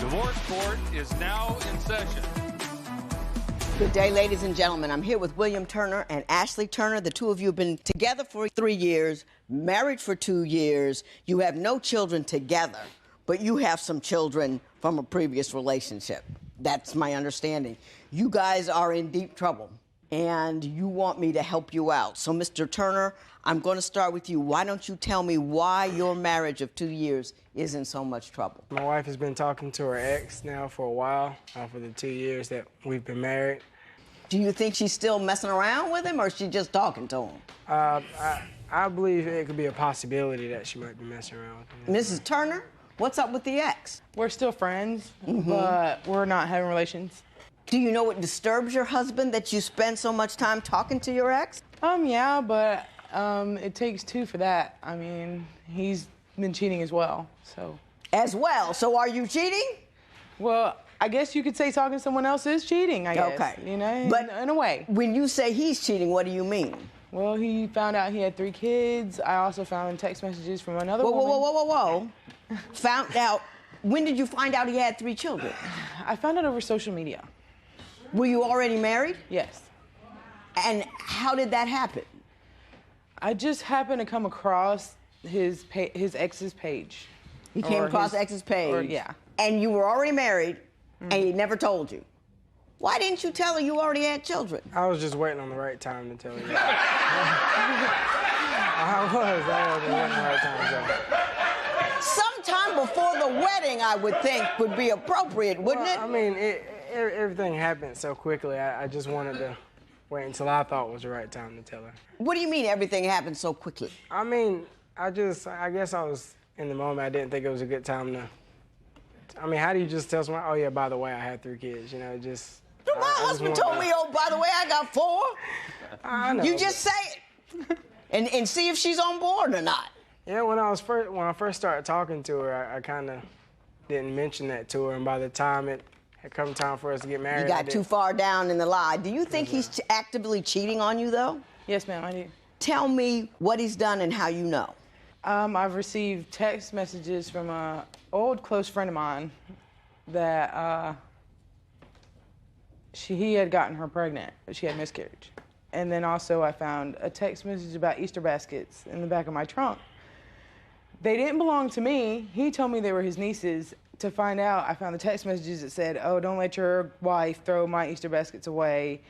Divorce court is now in session. Good day, ladies and gentlemen. I'm here with William Turner and Ashley Turner. The two of you have been together for 3 years, married for 2 years. You have no children together, but you have some children from a previous relationship. That's my understanding. You guys are in deep trouble, and you want me to help you out. So, Mr. Turner, I'm going to start with you. Why don't you tell me why your marriage of 2 years is in so much trouble? My wife has been talking to her ex now for a while, for the 2 years that we've been married. Do you think she's still messing around with him, or is she just talking to him? I believe it could be a possibility that she might be messing around with him. Mrs. Turner, what's up with the ex? We're still friends, but we're not having relations. Do you know what disturbs your husband that you spend so much time talking to your ex? Yeah, but it takes two for that. I mean, he's been cheating as well, so. As well? So are you cheating? Well, I guess you could say talking to someone else is cheating, I guess. Okay. You know, but in a way. When you say he's cheating, what do you mean? Well, he found out he had 3 kids. I also found text messages from another woman. Whoa. Found out, when did you find out he had 3 children? I found out over social media. Were you already married? Yes. And how did that happen? I just happened to come across his ex's page. You came across ex's page? Yeah. And you were already married, and he never told you. Why didn't you tell her you already had children? I was just waiting on the right time to tell you. I was waiting on the right time to tell you. Sometime before the wedding, I would think, would be appropriate, wouldn't it? I mean, everything happened so quickly. I just wanted to wait until I thought was the right time to tell her. What do you mean everything happened so quickly? I mean, I guess I was in the moment. I didn't think it was a good time to. I mean, how do you just tell someone, oh yeah, by the way, I had 3 kids? You know, just. My husband told me, oh, by the way, I got 4. I know. You just say it and see if she's on board or not. Yeah, when I first started talking to her, I kind of didn't mention that to her, and by the time it had come time for us to get married, you got too far down in the lie. Do you think he's actively cheating on you, though? Yes, ma'am, I do. Tell me what he's done and how you know. I've received text messages from an old close friend of mine that he had gotten her pregnant, but she had miscarriage. And then also I found a text message about Easter baskets in the back of my trunk. They didn't belong to me. He told me they were his nieces. To find out, I found the text messages that said, oh, don't let your wife throw my Easter baskets away.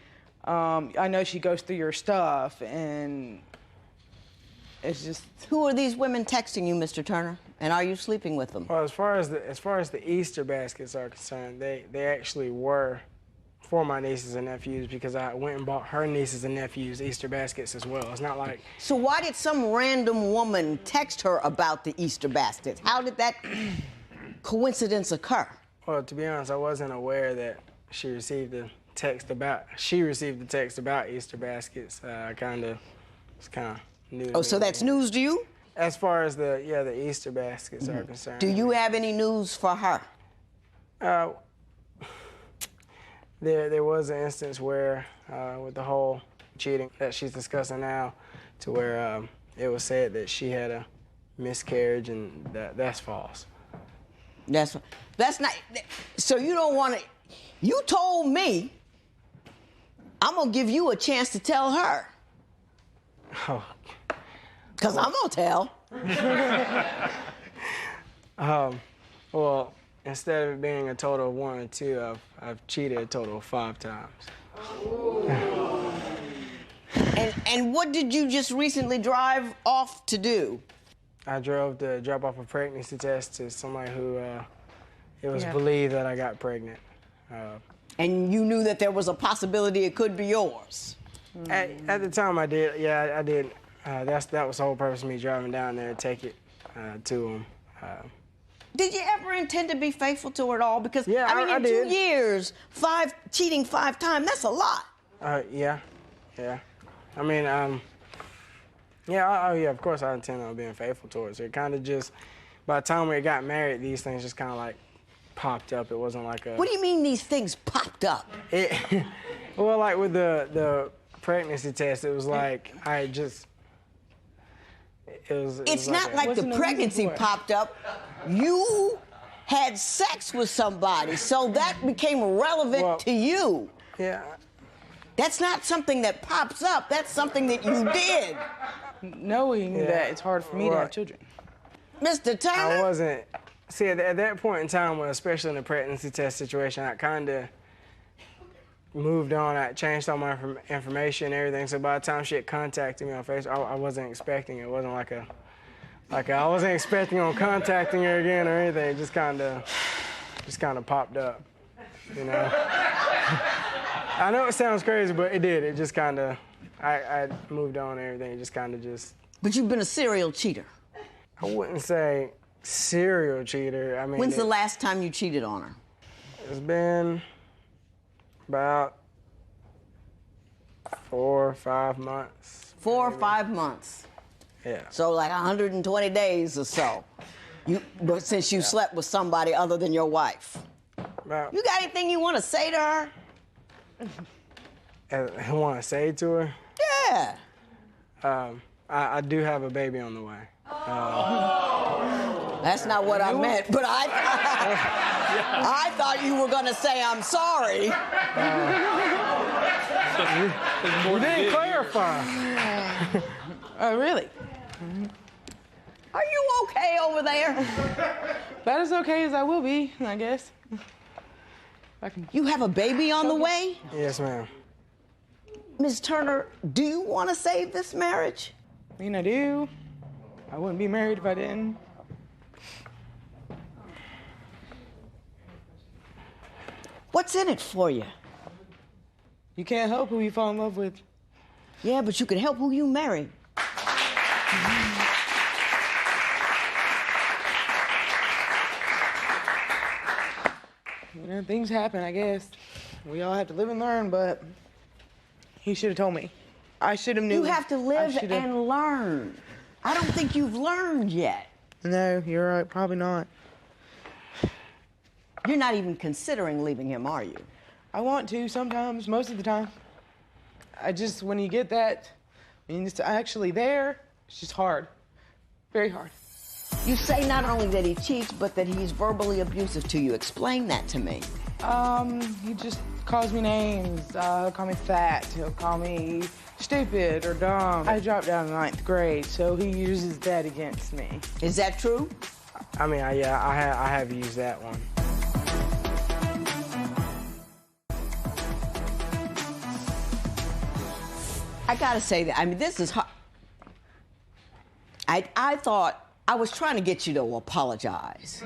I know she goes through your stuff, and it's just... Who are these women texting you, Mr. Turner? And are you sleeping with them? Well, as far as the Easter baskets are concerned, they actually were for my nieces and nephews, because I went and bought her nieces and nephews Easter baskets as well. It's not like... So why did some random woman text her about the Easter baskets? How did that coincidence occur? Well, to be honest, I wasn't aware that she received the text about Easter baskets. I it's kind of new. Oh, so that's news to you? As far as the Easter baskets are concerned. Do you have any news for her? There was an instance where, with the whole cheating that she's discussing now, to where it was said that she had a miscarriage, and that's false. That's not. So you don't want to. You told me. I'm gonna give you a chance to tell her. Oh. Because I'm gonna tell. Well, instead of it being a total of 1 or 2, I've cheated a total of 5 times. And what did you just recently drive off to do? I drove to drop off a pregnancy test to somebody who it was believed that I got pregnant. And you knew that there was a possibility it could be yours? At the time, I did. Yeah, I did. That was the whole purpose of me driving down there to take it to him. Did you ever intend to be faithful to her at all? Because, yeah, I mean, in did. 2 years, cheating 5 times, that's a lot. Yeah. I mean, of course I intend on being faithful towards her. It kind of just, by the time we got married, these things just kind of like popped up. It wasn't like a... What do you mean these things popped up? Well, like with the pregnancy test, it was like I just... It's not like the pregnancy popped up. You had sex with somebody, so that became relevant to you. Yeah. That's not something that pops up. That's something that you did. Knowing that it's hard for me to have children. Mr. Turner? I wasn't. See, at that point in time, when, especially in the pregnancy test situation, I kind of moved on. I changed all my information and everything. So by the time she had contacted me on Facebook, I wasn't expecting it. It wasn't like I wasn't expecting on contacting her again or anything. It just kind of popped up, you know. I know it sounds crazy, but it did. It just kind of, I moved on and everything. It just kind of just. But you've been a serial cheater. I wouldn't say serial cheater. I mean. When's the last time you cheated on her? It's been about 4 or 5 months. 4 or 5 months. Yeah. So like 120 days or so. But since you slept with somebody other than your wife. About, You got anything you want to say to her? I want to say to her, Yeah. I do have a baby on the way. That's not what I meant, but I thought you were going to say I'm sorry. You didn't clarify. Oh, really? Are you okay over there? About as okay as I will be, I guess. You have a baby on the way? Yes, ma'am. Ms. Turner, do you want to save this marriage? I mean, I do. I wouldn't be married if I didn't. What's in it for you? You can't help who you fall in love with. Yeah, but you can help who you marry. You know, things happen, I guess. We all have to live and learn, but he should have told me. I should have knew. You have to live and learn. I don't think you've learned yet. No, you're right. Probably not. You're not even considering leaving him, are you? I want to sometimes, most of the time. When you get that, when it's actually there, it's just hard. Very hard. You say not only that he cheats, but that he's verbally abusive to you. Explain that to me. He just calls me names. He'll call me fat. He'll call me stupid or dumb. I dropped down in 9th grade, so he uses that against me. Is that true? I mean, I have used that one. I gotta say that. I mean, this is hard. I thought I was trying to get you to apologize.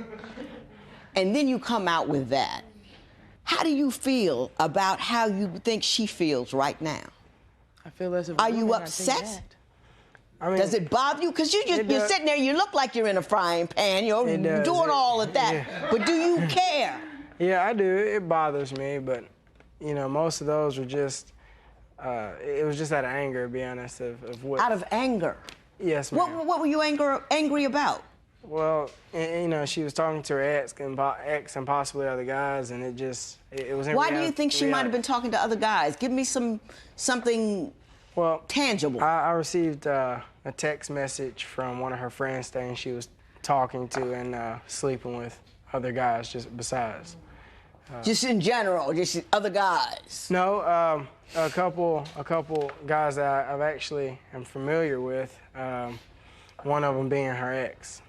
And then you come out with that. How do you feel about how you think she feels right now? I feel less of a Are you woman, I upset? think that. I mean, Does it bother you? Because you're sitting there, you look like you're in a frying pan, you're doing all of that. Yeah. But do you care? Yeah, I do. It bothers me, but, you know, most of those were just, it was just out of anger, to be honest, of what. Out of anger? Yes, ma'am. What were you angry about? Well, you know, she was talking to her ex and possibly other guys, and it was. Why do you think she might have been talking to other guys? Give me something tangible. I received a text message from one of her friends saying she was talking to and sleeping with other guys just besides. Just in general, just other guys? No, a couple guys that I actually am familiar with, one of them being her ex.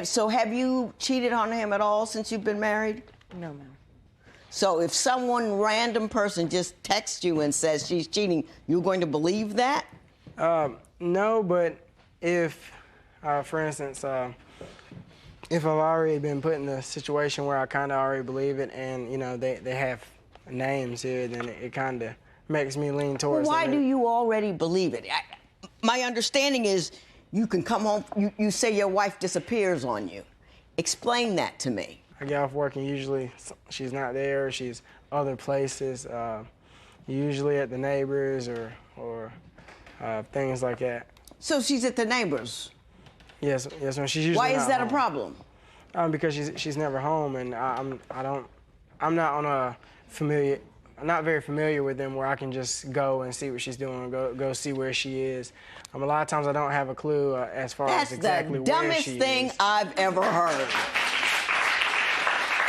So have you cheated on him at all since you've been married? No, ma'am. So if someone, random person, just texts you and says she's cheating, you're going to believe that? No, but if, for instance, if I've already been put in a situation where I kind of already believe it and, you know, they have names here, then it kind of makes me lean towards Why do you already believe it? My understanding is you can come home, you say your wife disappears on you. Explain that to me. I get off work and usually she's not there, she's other places, usually at the neighbors or things like that. So she's at the neighbors? Yes, ma'am. She's usually Why is that home. a problem? Because she's never home, and I'm not on a familiar, I'm not very familiar with them where I can just go and see what she's doing, go see where she is. A lot of times I don't have a clue as far as exactly where she is. That's the dumbest thing I've ever heard.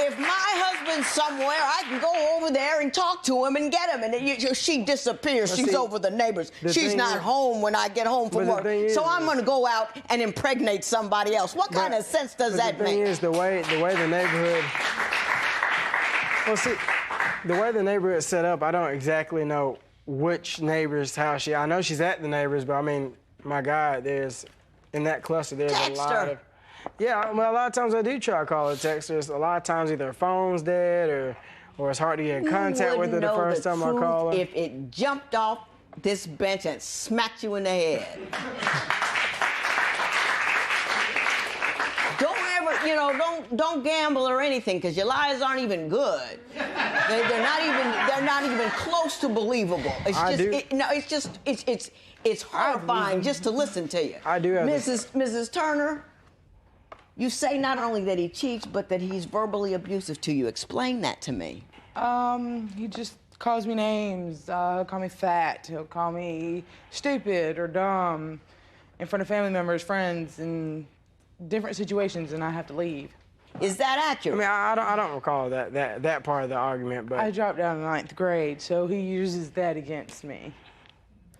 if my husband's somewhere, I can go over there and talk to him and get him. And she disappears. Well, She's see, over the neighbors. She's not is, home when I get home from work. So I'm going to go out and impregnate somebody else. What kind of sense does that make? The thing is, the way the neighborhood... Well, see, the way the neighborhood's set up, I don't exactly know which neighbor's house she... I know she's at the neighbor's, but I mean, my God, in that cluster, there's a lot of... Yeah, well, a lot of times I do try to call her, text her. A lot of times either her phone's dead or it's hard to get in contact with her the first time I call her. If it jumped off this bench and smacked you in the head. Don't gamble or anything, because your lies aren't even good. They're not even close to believable. It's horrifying just to listen to you. I do have Mrs. Turner, you say not only that he cheats, but that he's verbally abusive to you. Explain that to me. He just calls me names. He'll call me fat. He'll call me stupid or dumb in front of family members, friends, and different situations, and I have to leave. Is that accurate? I mean, I don't recall that part of the argument, but... I dropped down in 9th grade, so he uses that against me.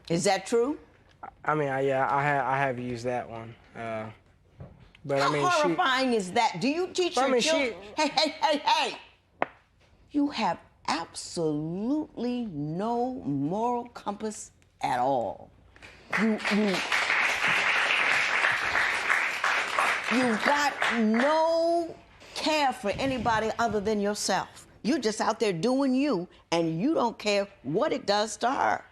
Is that true? I mean, I have used that one. But How I mean, horrifying is that? Do you teach your children? Hey! You have absolutely no moral compass at all. You've got no care for anybody other than yourself. You're just out there doing you, and you don't care what it does to her.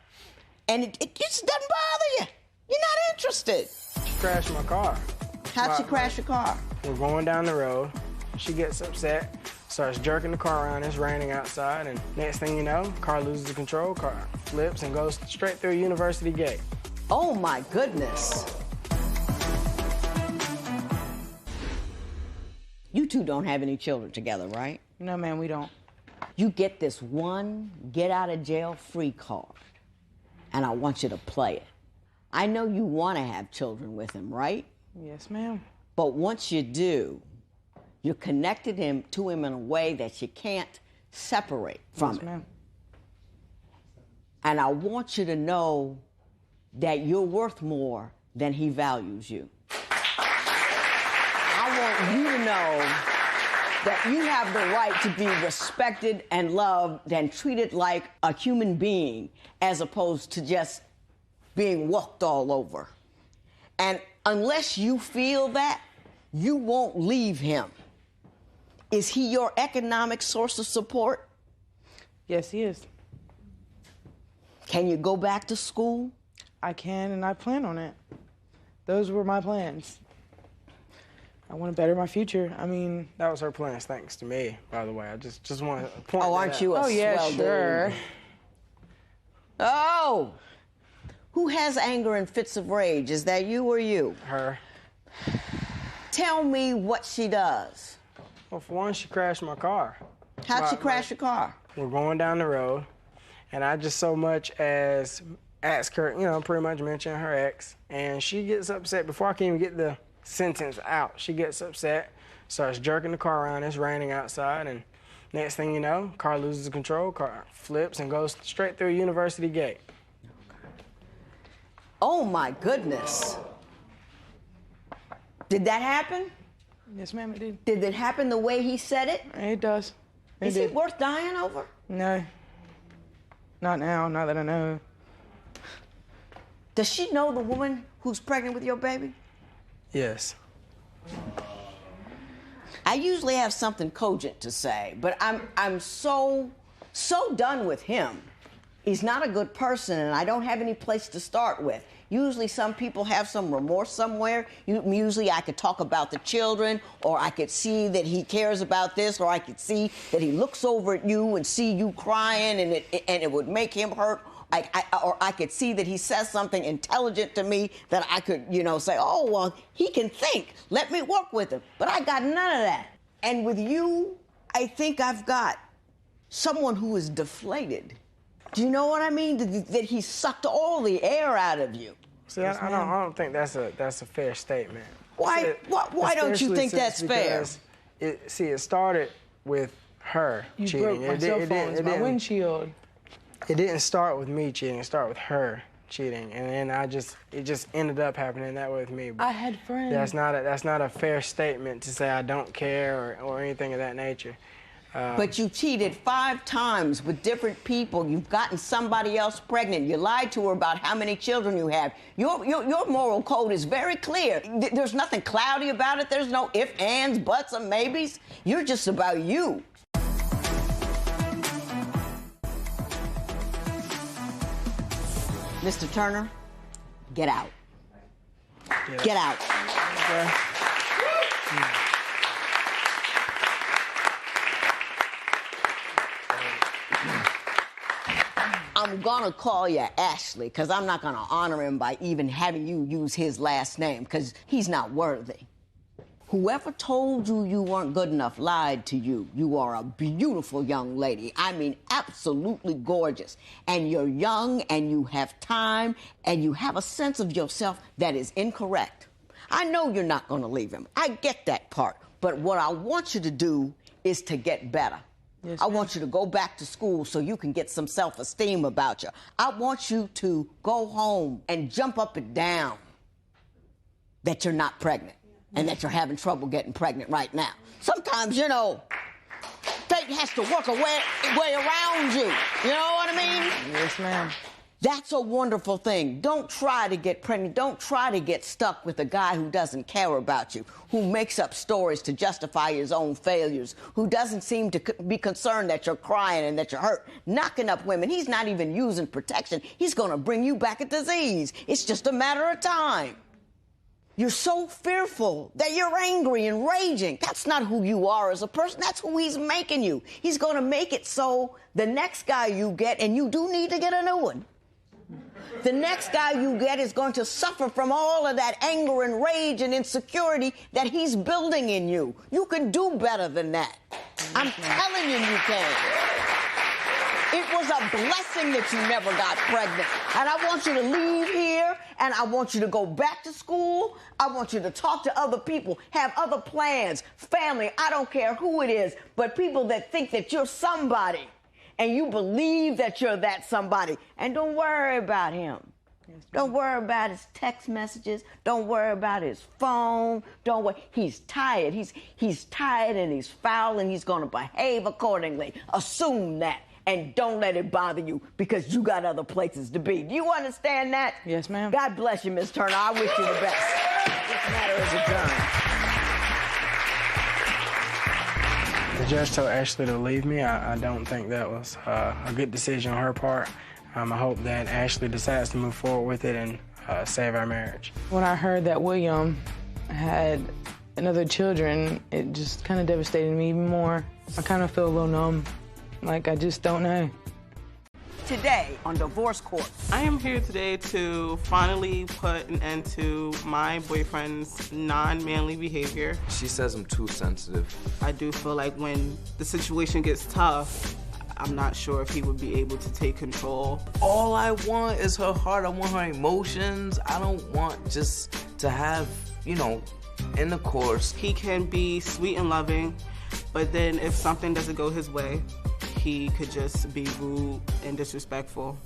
And it just doesn't bother you. You're not interested. She crashed my car. How'd she crash your car? We're going down the road. She gets upset, starts jerking the car around. It's raining outside, and next thing you know, car loses control, car flips and goes straight through a university gate. Oh, my goodness. You two don't have any children together, right? No, ma'am, we don't. You get this one get-out-of-jail-free card, and I want you to play it. I know you want to have children with him, right? Yes, ma'am. But once you do, you're connected to him in a way that you can't separate from it. Yes, ma'am. And I want you to know that you're worth more than he values you. I want you to know that you have the right to be respected and loved and treated like a human being as opposed to just being walked all over. And unless you feel that, you won't leave him. Is he your economic source of support? Yes, he is. Can you go back to school? I can, and I plan on it. Those were my plans. I want to better my future. I mean... That was her plans, thanks to me, by the way. I just want to point Oh, aren't you a swell sure. dude? Oh! Who has anger and fits of rage? Is that you or you? Her. Tell me what she does. Well, for one, she crashed my car. How'd she crash your car? We're going down the road, and I just so much as ask her, pretty much mention her ex, and she gets upset before I can even get the sentence out. She gets upset, starts jerking the car around. It's raining outside, and next thing you know, car loses control, car flips and goes straight through a university gate. Oh, my goodness. Did that happen? Yes, ma'am, it did. Did it happen the way he said it? It does. Is it worth dying over? No. Not now, not that I know. Does she know the woman who's pregnant with your baby? Yes. I usually have something cogent to say, but I'm so done with him. He's not a good person, and I don't have any place to start with. Usually some people have some remorse somewhere. Usually I could talk about the children, or I could see that he cares about this, or I could see that he looks over at you and see you crying, and it would make him hurt. Or I could see that he says something intelligent to me that I could, say, oh, well, he can think. Let me work with him. But I got none of that. And with you, I think I've got someone who is deflated. Do you know what I mean? That he sucked all the air out of you. See, I don't think that's a fair statement. Why don't you think that's fair? It started with her You cheating. broke my cell phones, my windshield. It didn't start with me cheating. It started with her cheating, and then it just ended up happening that way with me. I had friends. That's not a fair statement to say I don't care or anything of that nature. But you cheated 5 times with different people. You've gotten somebody else pregnant. You lied to her about how many children you have. Your moral code is very clear. There's nothing cloudy about it. There's no ifs, ands, buts, or maybes. You're just about you. Mr. Turner, get out. Get out. Okay. I'm gonna call you Ashley, because I'm not gonna honor him by even having you use his last name, because he's not worthy. Whoever told you you weren't good enough lied to you. You are a beautiful young lady. I mean, absolutely gorgeous. And you're young, and you have time, and you have a sense of yourself that is incorrect. I know you're not gonna leave him. I get that part. But what I want you to do is to get better. Yes, I want you to go back to school so you can get some self-esteem about you. I want you to go home and jump up and down that you're not pregnant and that you're having trouble getting pregnant right now. Sometimes, you know, fate has to work a way around you. You know what I mean? Yes, ma'am. That's a wonderful thing. Don't try to get pregnant. Don't try to get stuck with a guy who doesn't care about you, who makes up stories to justify his own failures, who doesn't seem to be concerned that you're crying and that you're hurt. Knocking up women. He's not even using protection. He's going to bring you back a disease. It's just a matter of time. You're so fearful that you're angry and raging. That's not who you are as a person. That's who he's making you. He's going to make it so the next guy you get, and you do need to get a new one, the next guy you get is going to suffer from all of that anger and rage and insecurity that he's building in you. You can do better than that. I'm telling you, you can. It was a blessing that you never got pregnant. And I want you to leave here, and I want you to go back to school. I want you to talk to other people, have other plans, family, I don't care who it is, but people that think that you're somebody. And you believe that you're that somebody. And don't worry about him. Don't worry about his text messages. Don't worry about his phone. Don't worry. He's tired. He's tired and he's foul and he's going to behave accordingly. Assume that. And don't let it bother you because you got other places to be. Do you understand that? Yes, ma'am. God bless you, Miss Turner. I wish you the best. This matter is adjourned. The judge told Ashley to leave me. I don't think that was a good decision on her part. I hope that Ashley decides to move forward with it and save our marriage. When I heard that William had another children, it just kind of devastated me even more. I kind of feel a little numb, like I just don't know. Today on Divorce Court. I am here today to finally put an end to my boyfriend's non-manly behavior. She says I'm too sensitive. I do feel like when the situation gets tough, I'm not sure if he would be able to take control. All I want is her heart. I want her emotions. I don't want just to have, you know, intercourse. He can be sweet and loving, but then if something doesn't go his way, he could just be rude and disrespectful.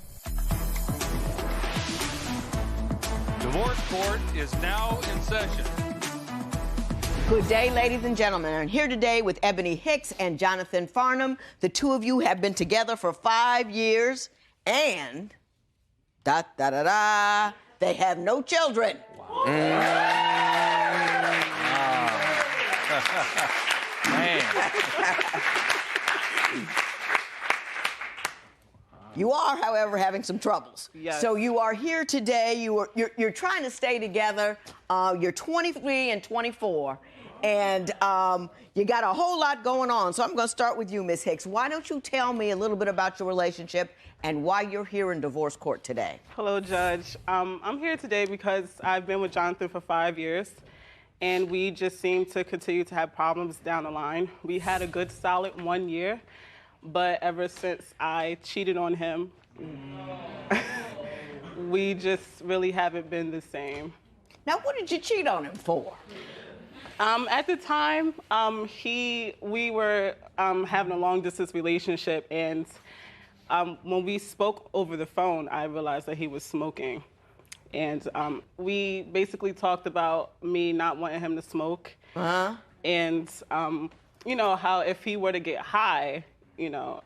Divorce Court is now in session. Good day, ladies and gentlemen. I'm here today with Ebony Hicks and Jonathan Farnham. The two of you have been together for 5 years, and they have no children. Wow. Man. You are, however, having some troubles. Yes. So you are here today. You're trying to stay together. You're 23 and 24, and you got a whole lot going on. So I'm going to start with you, Miss Hicks. Why don't you tell me a little bit about your relationship and why you're here in divorce court today? Hello, Judge. I'm here today because I've been with Jonathan for 5 years, and we just seem to continue to have problems down the line. We had a good, solid 1 year. But ever since I cheated on him, we just really haven't been the same. Now, what did you cheat on him for? At the time, we were having a long-distance relationship, and when we spoke over the phone, I realized that he was smoking. And we basically talked about me not wanting him to smoke. Uh-huh. And, you know, how if he were to get high, you know,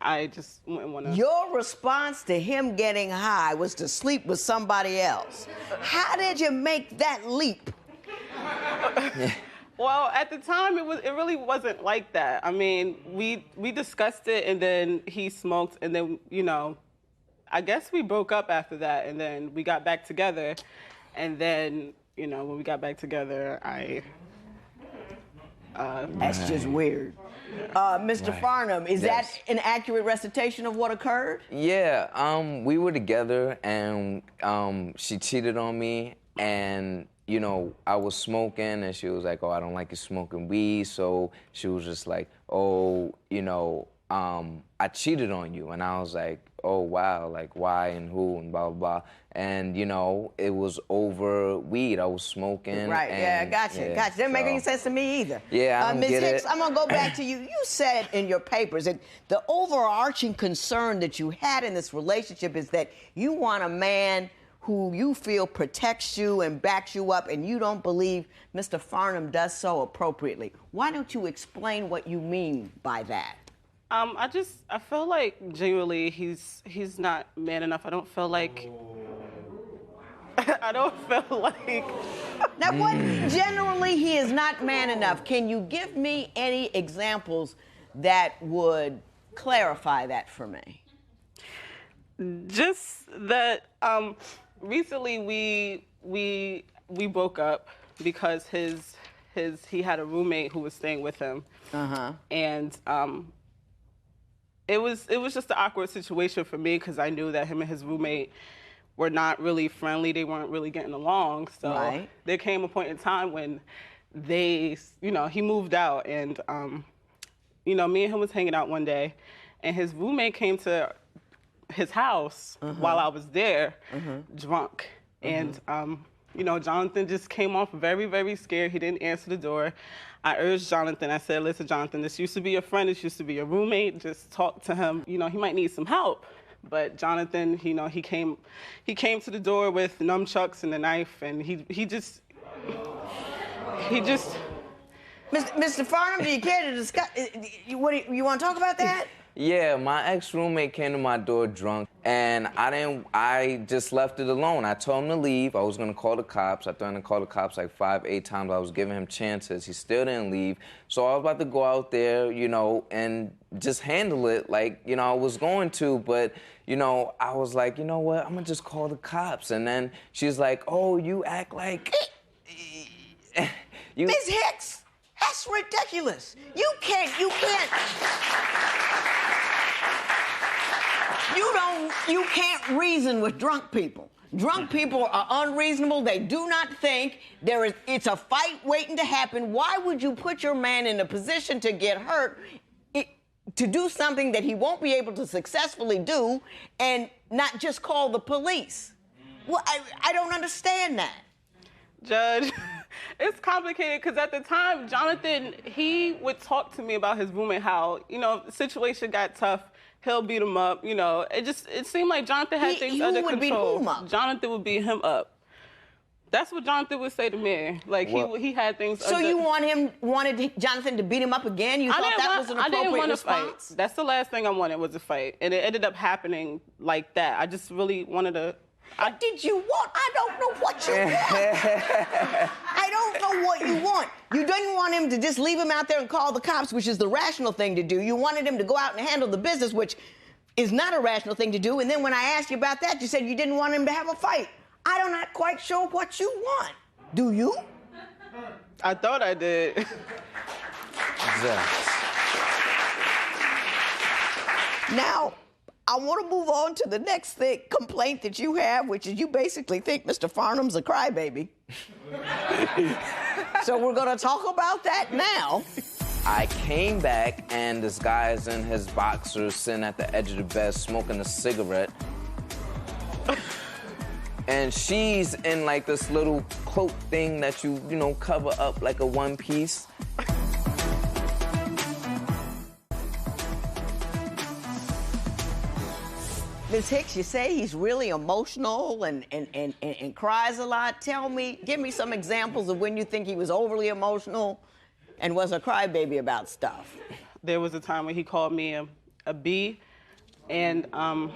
I just wouldn't want to. Your response to him getting high was to sleep with somebody else. How did you make that leap? Well, at the time, it really wasn't like that. I mean, we discussed it, and then he smoked, and then, you know, I guess we broke up after that, and then we got back together, and then, you know, when we got back together, That's just weird. Mr. Farnham, is that an accurate recitation of what occurred? Yeah, we were together, and she cheated on me, and you know, I was smoking, and she was like, oh, I don't like you smoking weed, so she was just like, oh, you know, I cheated on you, and I was like, oh, wow, like, why and who, and blah, blah, blah. And, you know, it was over weed. I was smoking. Right, yeah, gotcha. Didn't make any sense to me either. Yeah, I don't Ms. get Hicks, it. I'm gonna go back to you. You said in your papers that the overarching concern that you had in this relationship is that you want a man who you feel protects you and backs you up, and you don't believe Mr. Farnham does so appropriately. Why don't you explain what you mean by that? I feel like genuinely he's not man enough. I don't feel like. Now, what generally he is not man enough? Can you give me any examples that would clarify that for me? Just that recently we broke up because he had a roommate who was staying with him. Uh-huh. And it was just an awkward situation for me because I knew that him and his roommate were not really friendly. They weren't really getting along. So there came a point in time when he moved out, and you know, me and him was hanging out one day, and his roommate came to his house while I was there, drunk. And you know, Jonathan just came off very, very scared. He didn't answer the door. I urged Jonathan. I said, listen, Jonathan, this used to be your friend. This used to be your roommate. Just talk to him. You know, he might need some help. But Jonathan, you know, he came to the door with nunchucks and a knife, and he just. Mr. Farnham, do you care to discuss? You want to talk about that? Yeah, my ex-roommate came to my door drunk, and I just left it alone. I told him to leave. I was gonna call the cops. I threatened to call the cops like 5-8 times. I was giving him chances. He still didn't leave. So I was about to go out there, you know, and just handle it like, you know, I was going to, but, you know, I was like, you know what, I'm gonna just call the cops. And then she's like, oh, you act like... Ms. Hicks, that's ridiculous. You can't. You can't reason with drunk people. Drunk people are unreasonable. They do not think. It's a fight waiting to happen. Why would you put your man in a position to get hurt, to do something that he won't be able to successfully do, and not just call the police? Well, I don't understand that. Judge, it's complicated because at the time, Jonathan, he would talk to me about his roommate, how, you know, if the situation got tough, he'll beat him up, you know. It seemed like Jonathan had things under control. Beat whom up? Jonathan would beat him up. That's what Jonathan would say to me. Like, he had things So under... you wanted Jonathan to beat him up again? You thought that was an appropriate response? Fight. That's the last thing I wanted was a fight. And it ended up happening like that. I just really wanted to... What did you want? I don't know what you want. I don't know what you want. You didn't want him to just leave him out there and call the cops, which is the rational thing to do. You wanted him to go out and handle the business, which is not a rational thing to do. And then when I asked you about that, you said you didn't want him to have a fight. I'm not quite sure what you want. Do you? I thought I did. Now, I want to move on to the next complaint that you have, which is you basically think Mr. Farnham's a crybaby. So we're going to talk about that now. I came back, and this guy is in his boxers, sitting at the edge of the bed, smoking a cigarette. And she's in like this little cloak thing that you know, cover up like a one piece. Ms. Hicks, you say he's really emotional and cries a lot. Give me some examples of when you think he was overly emotional and was a crybaby about stuff. There was a time when he called me a B, and I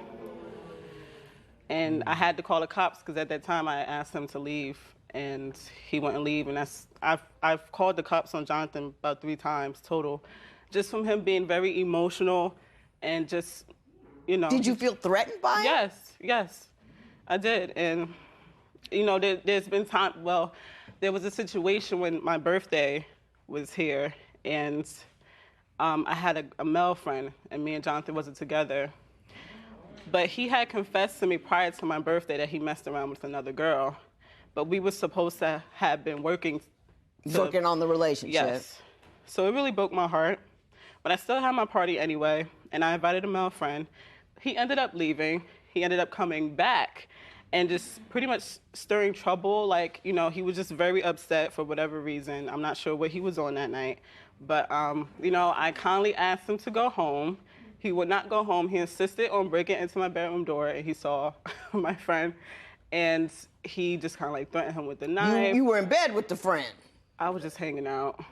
had to call the cops because at that time I asked him to leave, and he wouldn't leave. And I've called the cops on Jonathan about 3 times total, just from him being very emotional and just, you know. Did you feel threatened by him? Yes, I did. And, you know, there's been time, well, there was a situation when my birthday was here, and I had a male friend, and me and Jonathan wasn't together. But he had confessed to me prior to my birthday that he messed around with another girl. But we were supposed to have been working on the relationship. Yes. So it really broke my heart. But I still had my party anyway, and I invited a male friend. He ended up leaving. He ended up coming back and just pretty much stirring trouble. Like, you know, he was just very upset for whatever reason. I'm not sure what he was on that night. But, you know, I kindly asked him to go home. He would not go home. He insisted on breaking into my bedroom door, and he saw my friend. And he just kind of like threatened him with the knife. You were in bed with the friend? I was just hanging out.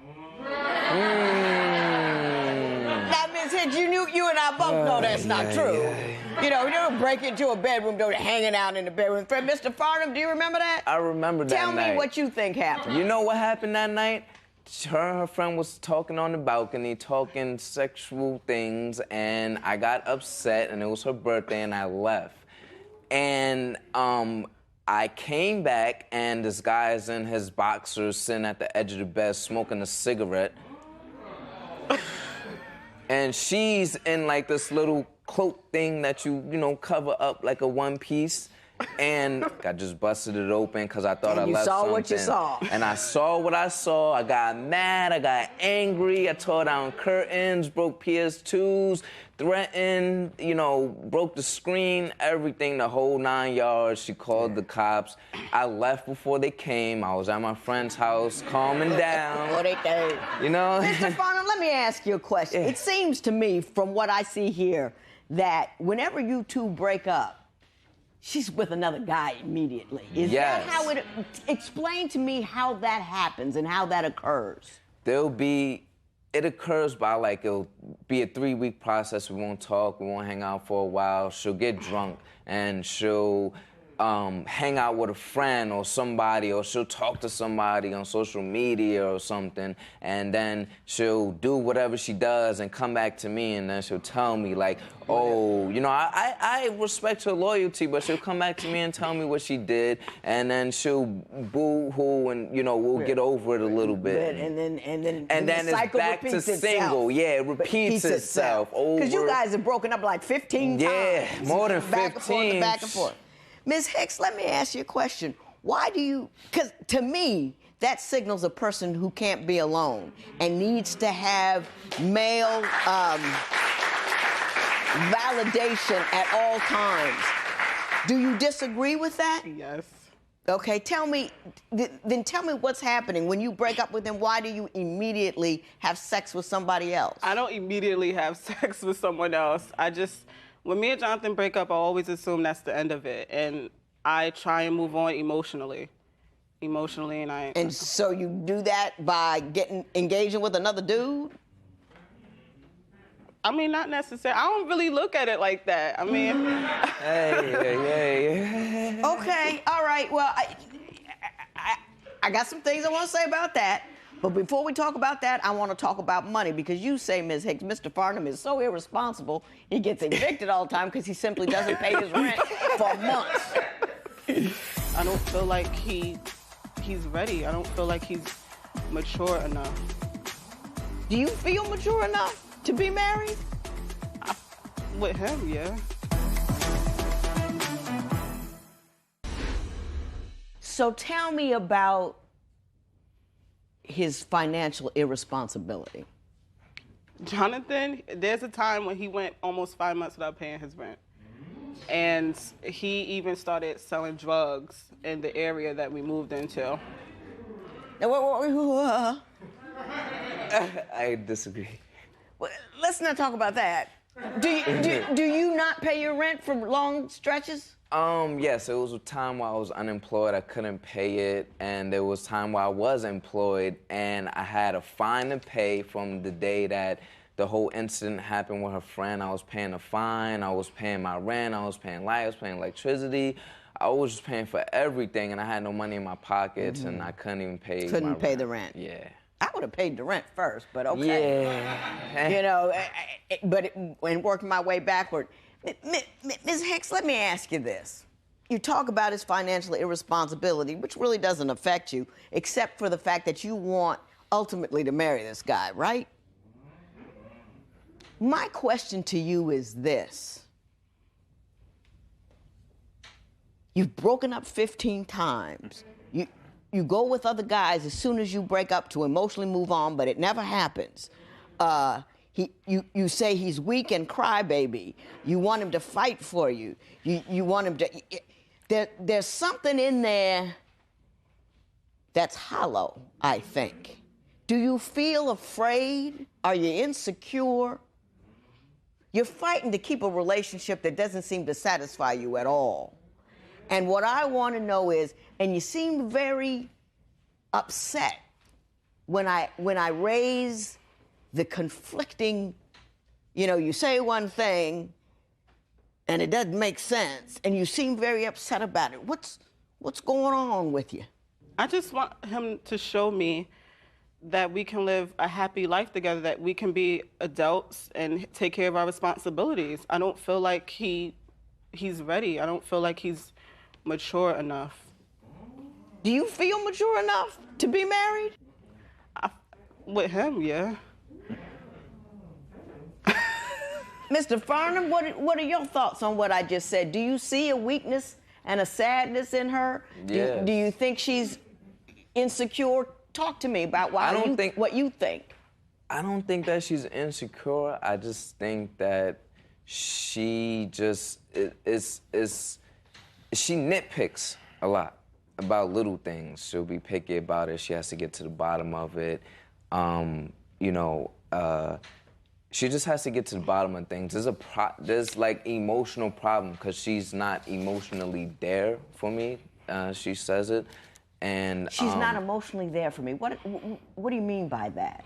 Now, Ms. Hicks, you and I both know that's not true. Yeah. You know, you don't break into a bedroom door hanging out in the bedroom. Mr. Farnham, do you remember that? I remember that night. Tell me what you think happened. You know what happened that night? Her and her friend was talking on the balcony, talking sexual things, and I got upset, and it was her birthday, and I left. And I came back, and this guy is in his boxers, sitting at the edge of the bed, smoking a cigarette. And she's in like this little cloak thing that you know, cover up like a one piece. And I just busted it open because I thought I left something. You saw what you saw. And I saw what I saw. I got mad. I got angry. I tore down curtains, broke PS2s, threatened, you know, broke the screen, everything, the whole 9 yards. She called the cops. I left before they came. I was at my friend's house, calming down. What they do? You know? Mr. Farnham, let me ask you a question. Yeah. It seems to me, from what I see here, that whenever you two break up, she's with another guy immediately. Is that how it... Explain to me how that happens and how that occurs. It occurs by like, it'll be a 3-week process. We won't talk, we won't hang out for a while. She'll get drunk and she'll hang out with a friend or somebody, or she'll talk to somebody on social media or something, and then she'll do whatever she does and come back to me, and then she'll tell me like, oh, you know, I respect her loyalty, but she'll come back to me and tell me what she did, and then she'll boo-hoo, and, you know, we'll get over it a little bit. And then it's back to single. Yeah, it repeats itself over. Because you guys have broken up like 15 times. Yeah, more than 15. Back and forth. Ms. Hicks, let me ask you a question. Why do you, because to me, that signals a person who can't be alone and needs to have male validation at all times. Do you disagree with that? Yes. Okay, tell me what's happening. When you break up with him, why do you immediately have sex with somebody else? I don't immediately have sex with someone else. When me and Jonathan break up, I always assume that's the end of it. And I try and move on emotionally. And so you do that by engaging with another dude? I mean, not necessarily. I don't really look at it like that. I mean... Hey. Okay, all right. Well, I got some things I want to say about that. But before we talk about that, I want to talk about money, because you say, Ms. Hicks, Mr. Farnham is so irresponsible, he gets evicted all the time because he simply doesn't pay his rent for months. I don't feel like he's ready. I don't feel like he's mature enough. Do you feel mature enough to be married? With him, yeah. So tell me about his financial irresponsibility. Jonathan, there's a time when he went almost 5 months without paying his rent. And he even started selling drugs in the area that we moved into. Now, I disagree. let's not talk about that. Do you not pay your rent for long stretches? Yes, it was a time while I was unemployed. I couldn't pay it, and there was time while I was employed, and I had a fine to pay from the day that the whole incident happened with her friend. I was paying a fine, I was paying my rent, I was paying light, I was paying electricity. I was just paying for everything, and I had no money in my pockets, and I couldn't even pay Couldn't pay the rent. Yeah. I would have paid the rent first, but okay. Yeah. You know, and working my way backward. Ms. Hicks, let me ask you this. You talk about his financial irresponsibility, which really doesn't affect you, except for the fact that you want ultimately to marry this guy, right? My question to you is this. You've broken up 15 times. You go with other guys as soon as you break up to emotionally move on, but it never happens. You say he's weak and crybaby. You want him to fight for you. You want him to... There's something in there that's hollow, I think. Do you feel afraid? Are you insecure? You're fighting to keep a relationship that doesn't seem to satisfy you at all. And what I want to know is, and you seem very upset when I raise the conflicting, you say one thing and it doesn't make sense, and you seem very upset about it. What's going on with you? I just want him to show me that we can live a happy life together, that we can be adults and take care of our responsibilities. I don't feel like he's ready. I don't feel like he's mature enough. Do you feel mature enough to be married? With him, yeah. Mr. Farnham, what are your thoughts on what I just said? Do you see a weakness and a sadness in her? Yes. Do you think she's insecure? Talk to me about what you think. I don't think that she's insecure. I just think that she just she nitpicks a lot about little things. She'll be picky about it. She has to get to the bottom of it. She just has to get to the bottom of things. There's like emotional problem because she's not emotionally there for me. She says it, and she's not emotionally there for me. What do you mean by that?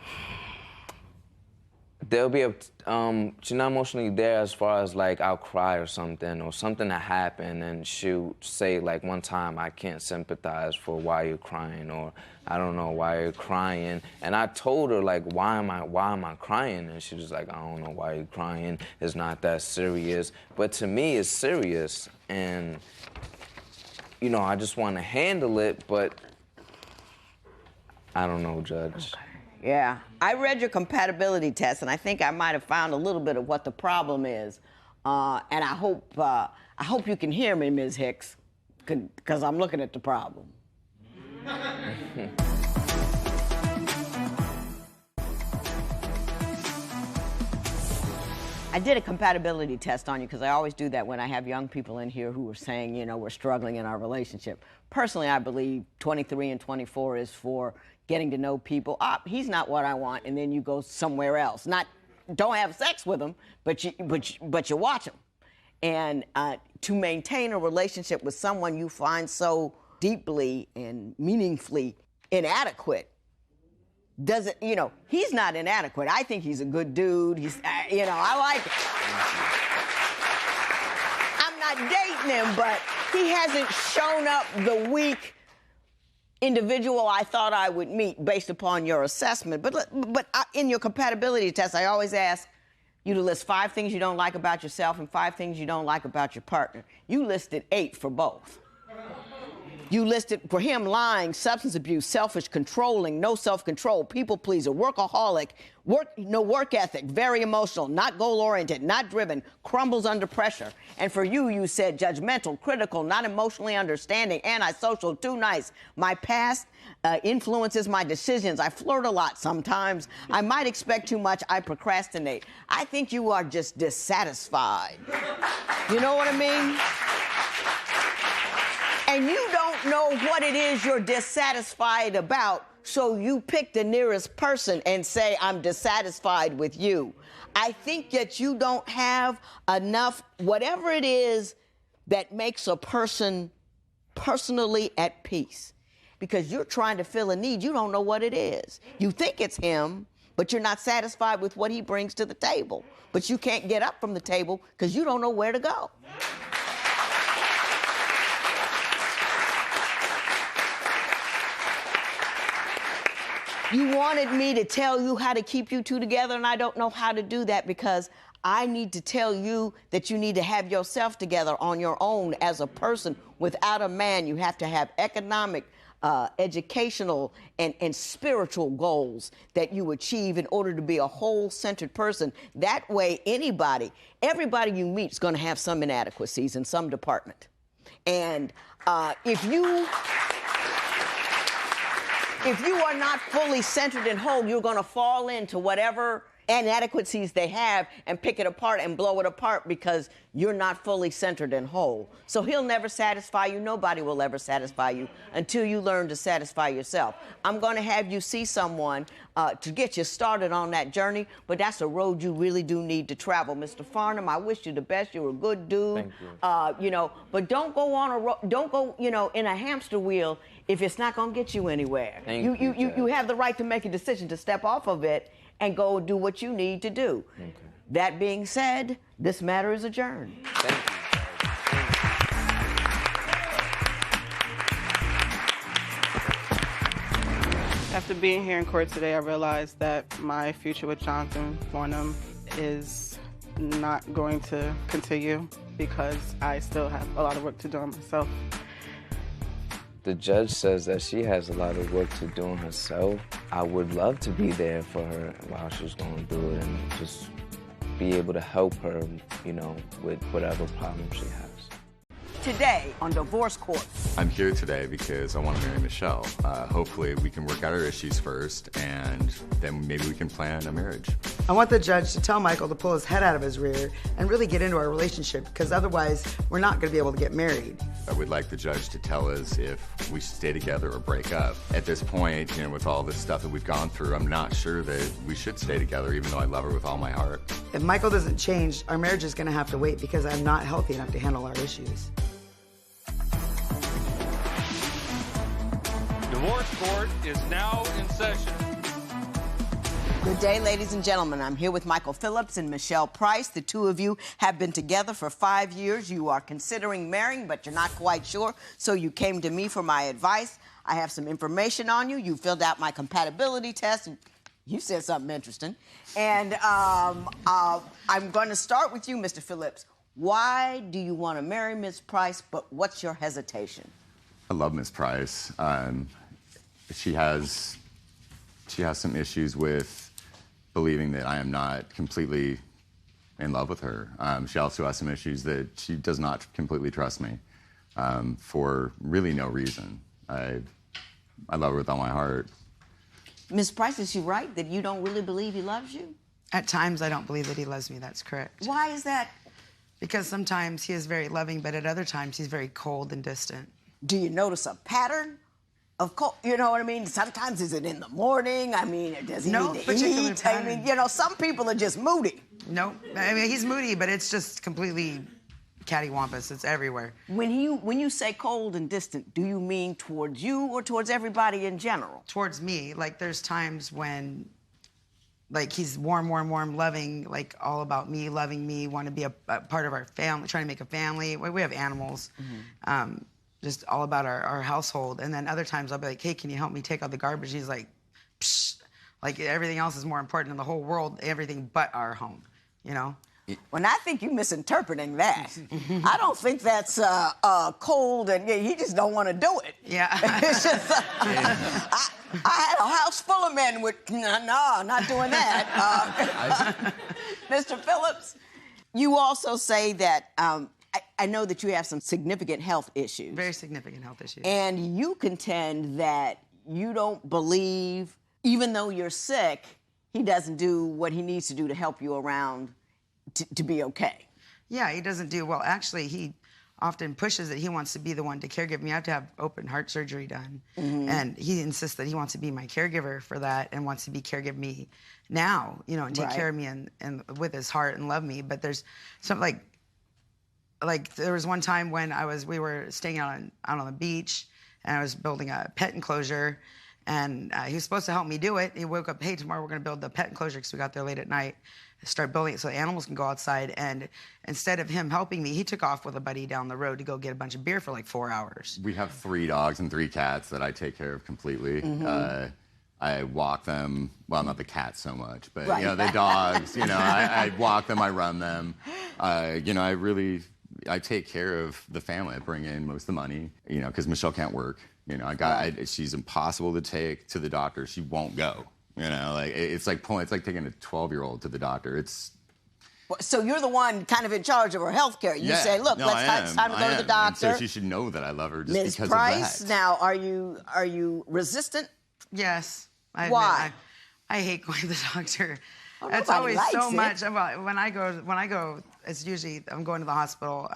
She's not emotionally there as far as like I'll cry or something that happened, and she'll say like one time, I can't sympathize for why you're crying, or I don't know why you're crying. And I told her like, why am I crying? And she was like, I don't know why you're crying. It's not that serious. But to me, it's serious, and I just want to handle it, but I don't know, Judge. Okay. Yeah, I read your compatibility test, and I think I might have found a little bit of what the problem is. And I hope you can hear me, Ms. Hicks, because I'm looking at the problem. I did a compatibility test on you because I always do that when I have young people in here who are saying, we're struggling in our relationship. Personally, I believe 23 and 24 is for getting to know people. He's not what I want, and then you go somewhere else. Don't have sex with him, but you watch him. And to maintain a relationship with someone you find so deeply and meaningfully inadequate, he's not inadequate. I think he's a good dude. I like it. I'm not dating him, but he hasn't shown up the weak individual I thought I would meet based upon your assessment. But in your compatibility test, I always ask you to list 5 things you don't like about yourself and 5 things you don't like about your partner. You listed 8 for both. You listed for him lying, substance abuse, selfish, controlling, no self-control, people pleaser, workaholic, no work ethic, very emotional, not goal-oriented, not driven, crumbles under pressure. And for you said judgmental, critical, not emotionally understanding, antisocial, too nice. My past influences my decisions. I flirt a lot sometimes. I might expect too much. I procrastinate. I think you are just dissatisfied. You know what I mean? And you don't know what it is you're dissatisfied about, so you pick the nearest person and say, I'm dissatisfied with you. I think that you don't have enough, whatever it is that makes a person personally at peace. Because you're trying to fill a need, you don't know what it is. You think it's him, but you're not satisfied with what he brings to the table. But you can't get up from the table because you don't know where to go. You wanted me to tell you how to keep you two together, and I don't know how to do that because I need to tell you that you need to have yourself together on your own as a person. Without a man, you have to have economic, educational, and spiritual goals that you achieve in order to be a whole-centered person. That way, everybody you meet is going to have some inadequacies in some department. And if you are not fully centered and whole, you're going to fall into whatever inadequacies they have and pick it apart and blow it apart because you're not fully centered and whole. So he'll never satisfy you. Nobody will ever satisfy you until you learn to satisfy yourself. I'm going to have you see someone to get you started on that journey, but that's a road you really do need to travel. Mr. Farnham, I wish you the best. You're a good dude. Thank you. But don't go on in a hamster wheel if it's not going to get you anywhere. You have the right to make a decision to step off of it and go do what you need to do. Okay. That being said, this matter is adjourned. Thank you. After being here in court today, I realized that my future with Jonathan Farnham is not going to continue because I still have a lot of work to do on myself. The judge says that she has a lot of work to do on herself. I would love to be there for her while she's going through it and just be able to help her, with whatever problem she has. Today on Divorce Court. I'm here today because I want to marry Michelle. Hopefully we can work out our issues first and then maybe we can plan a marriage. I want the judge to tell Michael to pull his head out of his rear and really get into our relationship because otherwise we're not going to be able to get married. I would like the judge to tell us if we should stay together or break up. At this point, with all this stuff that we've gone through, I'm not sure that we should stay together even though I love her with all my heart. If Michael doesn't change, our marriage is going to have to wait because I'm not healthy enough to handle our issues. Divorce Court is now in session. Good day, ladies and gentlemen. I'm here with Michael Phillips and Michelle Price. The two of you have been together for 5 years. You are considering marrying, but you're not quite sure, so you came to me for my advice. I have some information on you. You filled out my compatibility test. And you said something interesting. And I'm going to start with you, Mr. Phillips. Why do you want to marry Ms. Price, but what's your hesitation? I love Ms. Price. She has some issues with believing that I am not completely in love with her. She also has some issues that she does not completely trust me for really no reason. I love her with all my heart. Ms. Price, is she right that you don't really believe he loves you? At times, I don't believe that he loves me. That's correct. Why is that? Because sometimes he is very loving, but at other times, he's very cold and distant. Do you notice a pattern of cold? You know what I mean? Sometimes is it in the morning? I mean, does he need to eat? Pattern. I mean, some people are just moody. No, I mean, he's moody, but it's just completely cattywampus. It's everywhere. When you say cold and distant, do you mean towards you or towards everybody in general? Towards me. Like, there's times when, like, he's warm, loving, like, all about me, loving me, want to be a part of our family, trying to make a family. We have animals. Mm-hmm. Just all about our household. And then other times I'll be like, hey, can you help me take out the garbage? He's like, psh. Like, everything else is more important in the whole world, everything but our home, Well, I think you're misinterpreting that. I don't think that's cold and he just don't want to do it. Yeah. It's just, I had a house full of men with, no, not doing that. Mr. Phillips, you also say that, I know that you have some significant health issues. Very significant health issues. And you contend that you don't believe, even though you're sick, he doesn't do what he needs to do to help you around to be okay. Yeah, he doesn't do well. Actually, he often pushes that he wants to be the one to caregive me. I have to have open heart surgery done, and he insists that he wants to be my caregiver for that and wants to be caregive me now, and take care of me and with his heart and love me. But there's something like there was one time when we were staying out on the beach, and I was building a pet enclosure, and he was supposed to help me do it. He woke up, hey, tomorrow we're going to build the pet enclosure because we got there late at night. Start building it so the animals can go outside. And instead of him helping me, he took off with a buddy down the road to go get a bunch of beer for like 4 hours. We have 3 dogs and 3 cats that I take care of completely. I walk them, well, not the cats so much, but the dogs, I walk them, I run them. I take care of the family. I bring in most of the money, because Michelle can't work. She's impossible to take to the doctor. She won't go. It's like taking a 12-year-old to the doctor. So you're the one kind of in charge of her health care. You say, look, it's time to go to the doctor. And so she should know that I love her just Ms. because Price, of that. now, are you resistant? Yes. Why? I hate going to the doctor. Oh, it's nobody always so likes it. much about when I go. It's usually I'm going to the hospital.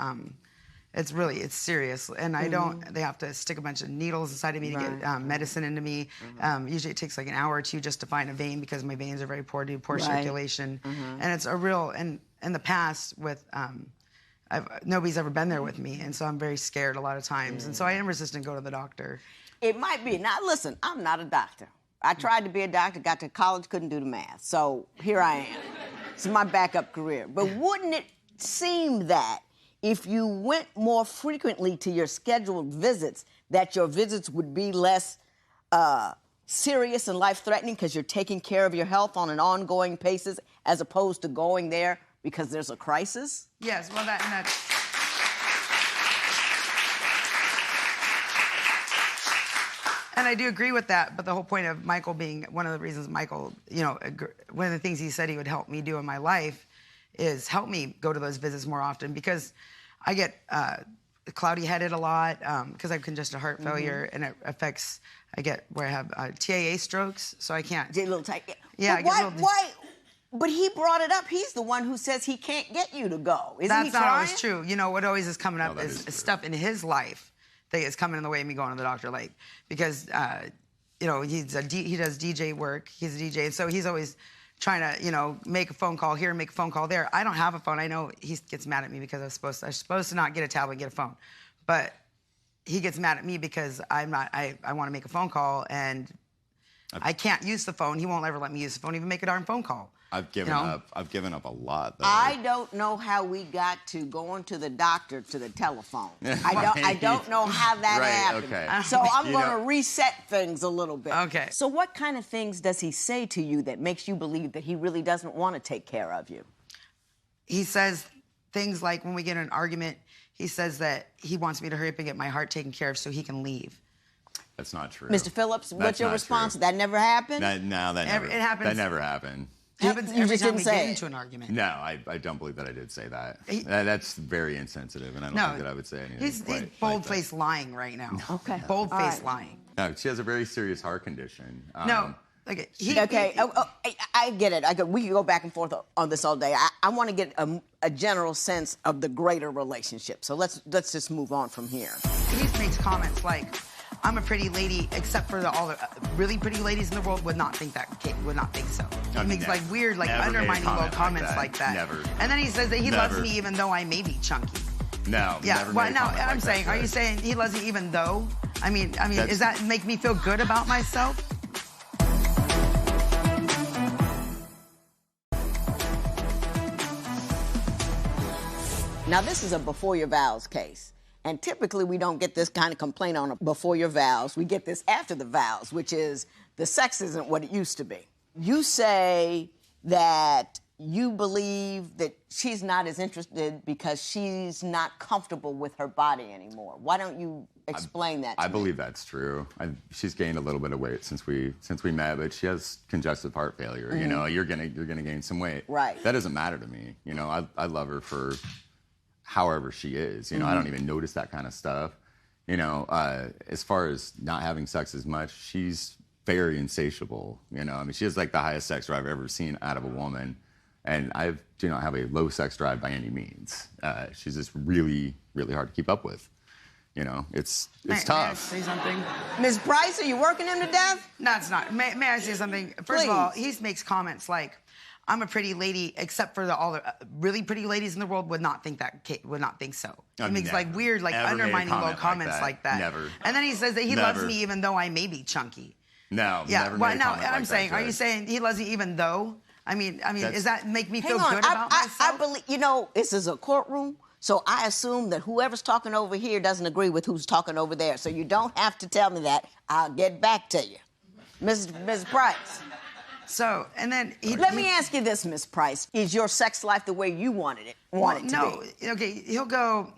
It's serious, and I don't. They have to stick a bunch of needles inside of me to get medicine into me. Usually, it takes like an hour or two just to find a vein because my veins are very poor due to poor circulation, and it's a real. And in the past, with nobody's ever been there with me, and so I'm very scared a lot of times, and so I am resistant to go to the doctor. It might be. Now, listen, I'm not a doctor. I tried to be a doctor, got to college, couldn't do the math. So here I am. It's my backup career. But wouldn't it seem that if you went more frequently to your scheduled visits, that your visits would be less serious and life-threatening because you're taking care of your health on an ongoing basis as opposed to going there because there's a crisis? Yes, well, that's... And I do agree with that, but the whole point of Michael being one of the reasons Michael, one of the things he said he would help me do in my life is help me go to those visits more often because I get cloudy-headed a lot because I have congestive heart failure, and it affects, I have TIA strokes, so I can't. Get a little tight. Yeah, why? But he brought it up. He's the one who says he can't get you to go. Isn't he trying? That's not always true. What always is coming up is stuff in his life that is coming in the way of me going to the doctor, because he does DJ work. He's a DJ, and so he's always trying to make a phone call here, make a phone call there. I don't have a phone. I know he gets mad at me because I'm supposed to not get a tablet, get a phone, but he gets mad at me because I want to make a phone call and I can't use the phone. He won't ever let me use the phone, even make a darn phone call. I've given up. I've given up a lot, though. I don't know how we got to going to the doctor to the telephone. I don't know how that happened. Okay. So I'm going to reset things a little bit. Okay. So what kind of things does he say to you that makes you believe that he really doesn't want to take care of you? He says things like when we get in an argument, he says that he wants me to hurry up and get my heart taken care of so he can leave. That's not true. Mr. Phillips, what's your response? That never happened? It happens. That never happened. It happens every time we get into an argument. No, I don't believe that I did say that. That's very insensitive, and I don't think that I would say anything. He's bold-faced lying right now. Okay. Bold-faced lying. No, she has a very serious heart condition. No. I get it. We can go back and forth on this all day. I want to get a general sense of the greater relationship. So let's just move on from here. He makes comments like, I'm a pretty lady, except for all the really pretty ladies in the world would not think so. He makes weird, undermining little comments like that. Never. And then he says that he loves me even though I may be chunky. No. Yeah. Never Well, made a now comment I'm like saying, that, are you saying he loves me even though? I mean, does that make me feel good about myself? Now, this is a before your vows case. And typically, we don't get this kind of complaint on a before your vows. We get this after the vows, which is the sex isn't what it used to be. You say that you believe that she's not as interested because she's not comfortable with her body anymore. Why don't you explain that to me? I believe that's true. She's gained a little bit of weight since we met, but she has congestive heart failure. Mm-hmm. You're gonna gain some weight. Right. That doesn't matter to me. I love her for however she is. I don't even notice that kind of stuff. As far as not having sex as much, she's very insatiable. She has the highest sex drive I've ever seen out of a woman. And I do not have a low sex drive by any means. She's just really, really hard to keep up with. You know, it's tough. May I say something? Ms. Price, are you working him to death? No, it's not. May I say something? First Please. of all, he makes comments like, "I'm a pretty lady," except for all the really pretty ladies in the world would not think so. He makes like weird, like undermining low comments like that. Never. And then he says that he loves me even though I may be chunky. No. Yeah. Never Well, made a now comment I'm like saying, that, are you Judge. saying he loves me even though? I mean, does that make me feel Hang on. good about myself? I believe, you know, this is a courtroom, so I assume that whoever's talking over here doesn't agree with who's talking over there. So you don't have to tell me that. I'll get back to you. Ms. Price. So, and then Let me ask you this, Ms. Price. Is your sex life the way you wanted it to no, be? okay, he'll go,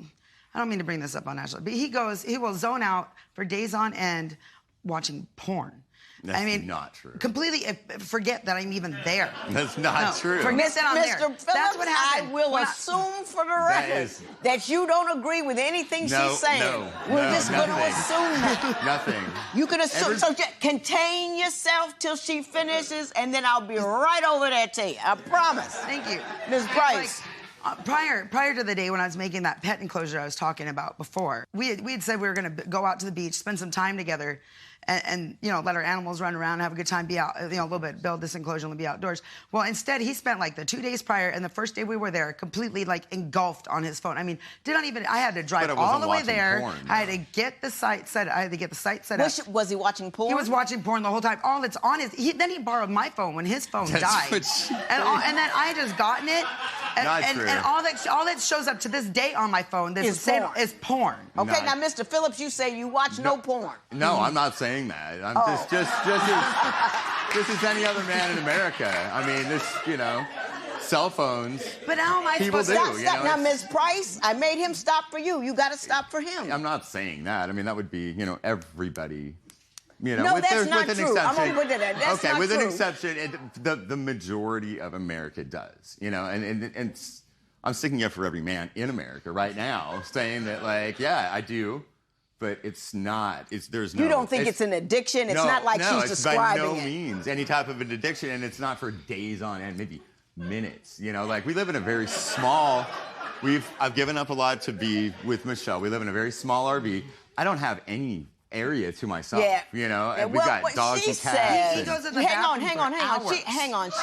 I don't mean to bring this up on Ashley, but he will zone out for days on end watching porn. That's not true. Completely forget that I'm even there. That's not true. Forget that I'm there. Mr. Phillips, That's what happened. I will assume for the record that you don't agree with anything she's saying. We're just going to assume that. Nothing. You can assume. So just contain yourself till she finishes, and then I'll be right over there to you. I promise. Thank you. Ms. Price. Prior to the day when I was making that pet enclosure I was talking about before, we had said we were going to go out to the beach, spend some time together, and you know, let our animals run around, have a good time, be out, you know, a little bit, build this enclosure and be outdoors. Well, instead, he spent like the 2 days prior and the first day we were there completely like engulfed on his phone. I mean, I had to drive all the way there. Porn, I had to get the site set up. Was he watching porn? He was watching porn the whole time. All that's on his. Then he borrowed my phone when his phone died, and then I had just gotten it, and all that shows up to this day on my phone is porn. Okay, now Mr. Phillips, you say you watch no porn. No, I'm not saying that. I'm just as any other man in America. I mean, this, you know, cell phones. But how am I people supposed do? to Stop. Now, Ms. Price, I made him stop for you. You got to stop for him. I'm not saying that. I mean, that would be, you know, everybody. You know, No, with, that's not with an true. I'm exception. gonna put that. That's okay, not with true. an exception, the majority of America does. You know, and I'm sticking up for every man in America right now, saying that, like, yeah, I do. But it's not. There's no. You don't think it's an addiction? It's not like she's describing by no it. means any type of an addiction, and it's not for days on end, maybe minutes. You know, like we live in a very small. I've given up a lot to be with Michelle. We live in a very small RV. I don't have any area to myself. Yeah. You know, and well, we got dogs and cats. Said, He goes to the hang on. bathroom for hours.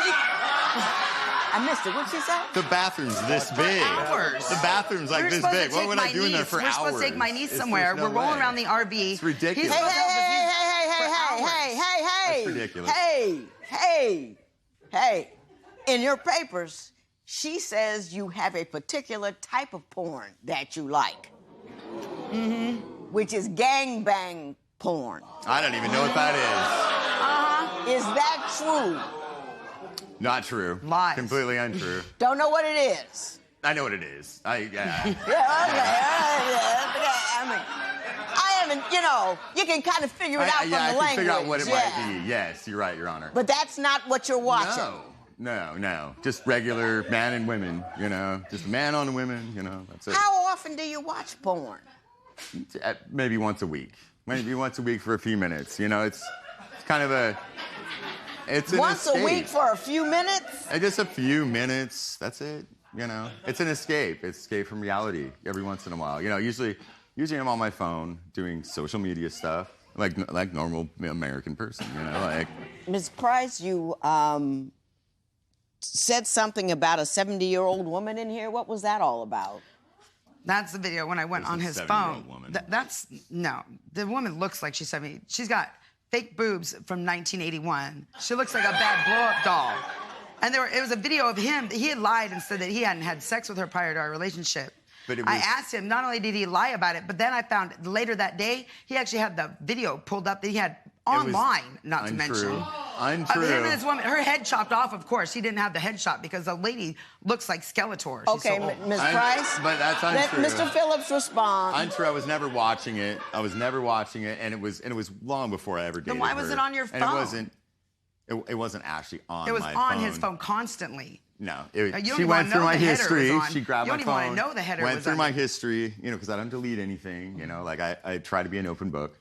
I missed it. What'd she say? The bathroom's this big. Hours. The bathroom's like this big. What would I do in there for hours? We're supposed to take my niece somewhere. We're rolling around the RV. It's ridiculous. Hey. That's ridiculous. Hey. In your papers, she says you have a particular type of porn that you like. Mm-hmm. Which is gangbang porn. I don't even know what that is. Is that true? Not true. Lies. Completely untrue. Don't know what it is. I know what it is. Yeah, okay. I mean, I haven't, you know, you can kind of figure it out from the I language. can figure out what it might be. Yes, you're right, Your Honor. But that's not what you're watching. No. Just regular man and women, you know. Just man on women, you know. That's it. How often do you watch porn? Maybe once a week. Maybe once a week for a few minutes. You know, it's kind of a... It's an Once escape. a week for a few minutes? Just a few minutes. That's it. You know, it's an escape. It's escape from reality every once in a while. You know, usually I'm on my phone doing social media stuff, like normal American person. You know, like. Ms. Price, you said something about a 70-year-old woman in here. What was that all about? That's the video when I went on his phone. Woman. The woman looks like she's 70. She's got fake boobs from 1981. She looks like a bad blow-up doll. And it was a video of him. He had lied and said that he hadn't had sex with her prior to our relationship. But I asked him, not only did he lie about it, but then I found later that day, he actually had the video pulled up that he had online, not to mention. Untrue. Him and this woman, her head chopped off, of course. He didn't have the head shot because the lady looks like Skeletor. She's Okay, so old. Ms. Price. But that's untrue. Let Mr. Phillips respond. Untrue. I was never watching it. And it was long before I ever dated her. Then why was it on your phone? And it wasn't actually on my phone. It was on his phone constantly. No. She went through my history. She grabbed my phone. You don't even want to know the header went was through on my it. history, you know, because I don't delete anything. You know, like I try to be an open book.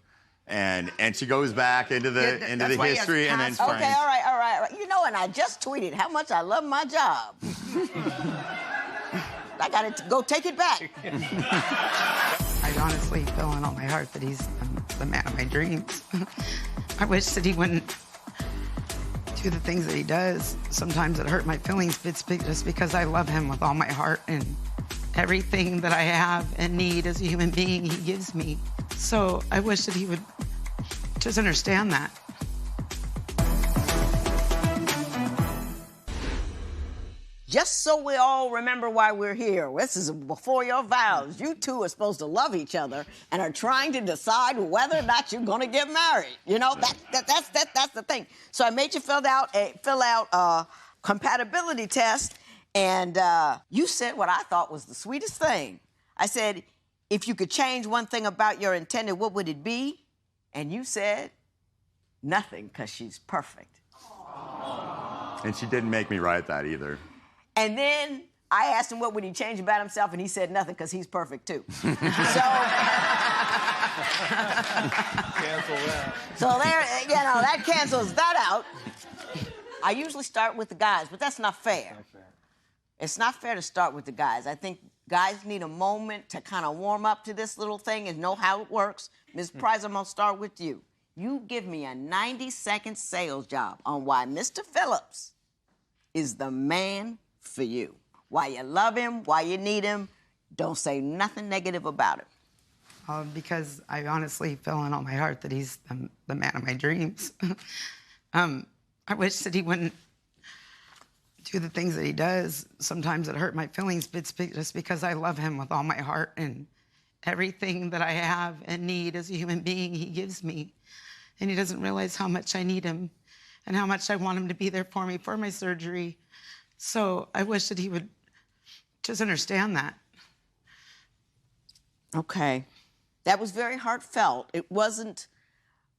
And she goes back into the history and then finds. Okay, all right. You know, and I just tweeted how much I love my job. I got to go take it back. I honestly feel in all my heart that he's the man of my dreams. I wish that he wouldn't do the things that he does. Sometimes it hurt my feelings, but it's just because I love him with all my heart, and everything that I have and need as a human being, he gives me. So I wish that he would just understand that. Just so we all remember why we're here. This is before your vows. You two are supposed to love each other and are trying to decide whether or not you're going to get married. You know, that's the thing. So I made you fill out a compatibility test, and you said what I thought was the sweetest thing. I said, if you could change one thing about your intended, what would it be? And you said, nothing, because she's perfect. And she didn't make me write that either. And then I asked him what would he change about himself, and he said nothing because he's perfect too. So there, you know, that cancels that out. I usually start with the guys, but that's not fair. It's not fair to start with the guys. I think guys need a moment to kind of warm up to this little thing and know how it works. Ms. Price, I'm gonna start with you. You give me a 90-second sales job on why Mr. Phillips is the man for you. Why you love him, why you need him. Don't say nothing negative about him. Because I honestly feel in all my heart that he's the man of my dreams. I wish that he wouldn't do the things that he does. Sometimes it hurt my feelings, but it's just because I love him with all my heart, and everything that I have and need as a human being, he gives me. And he doesn't realize how much I need him and how much I want him to be there for me for my surgery. So I wish that he would just understand that. Okay. That was very heartfelt. It wasn't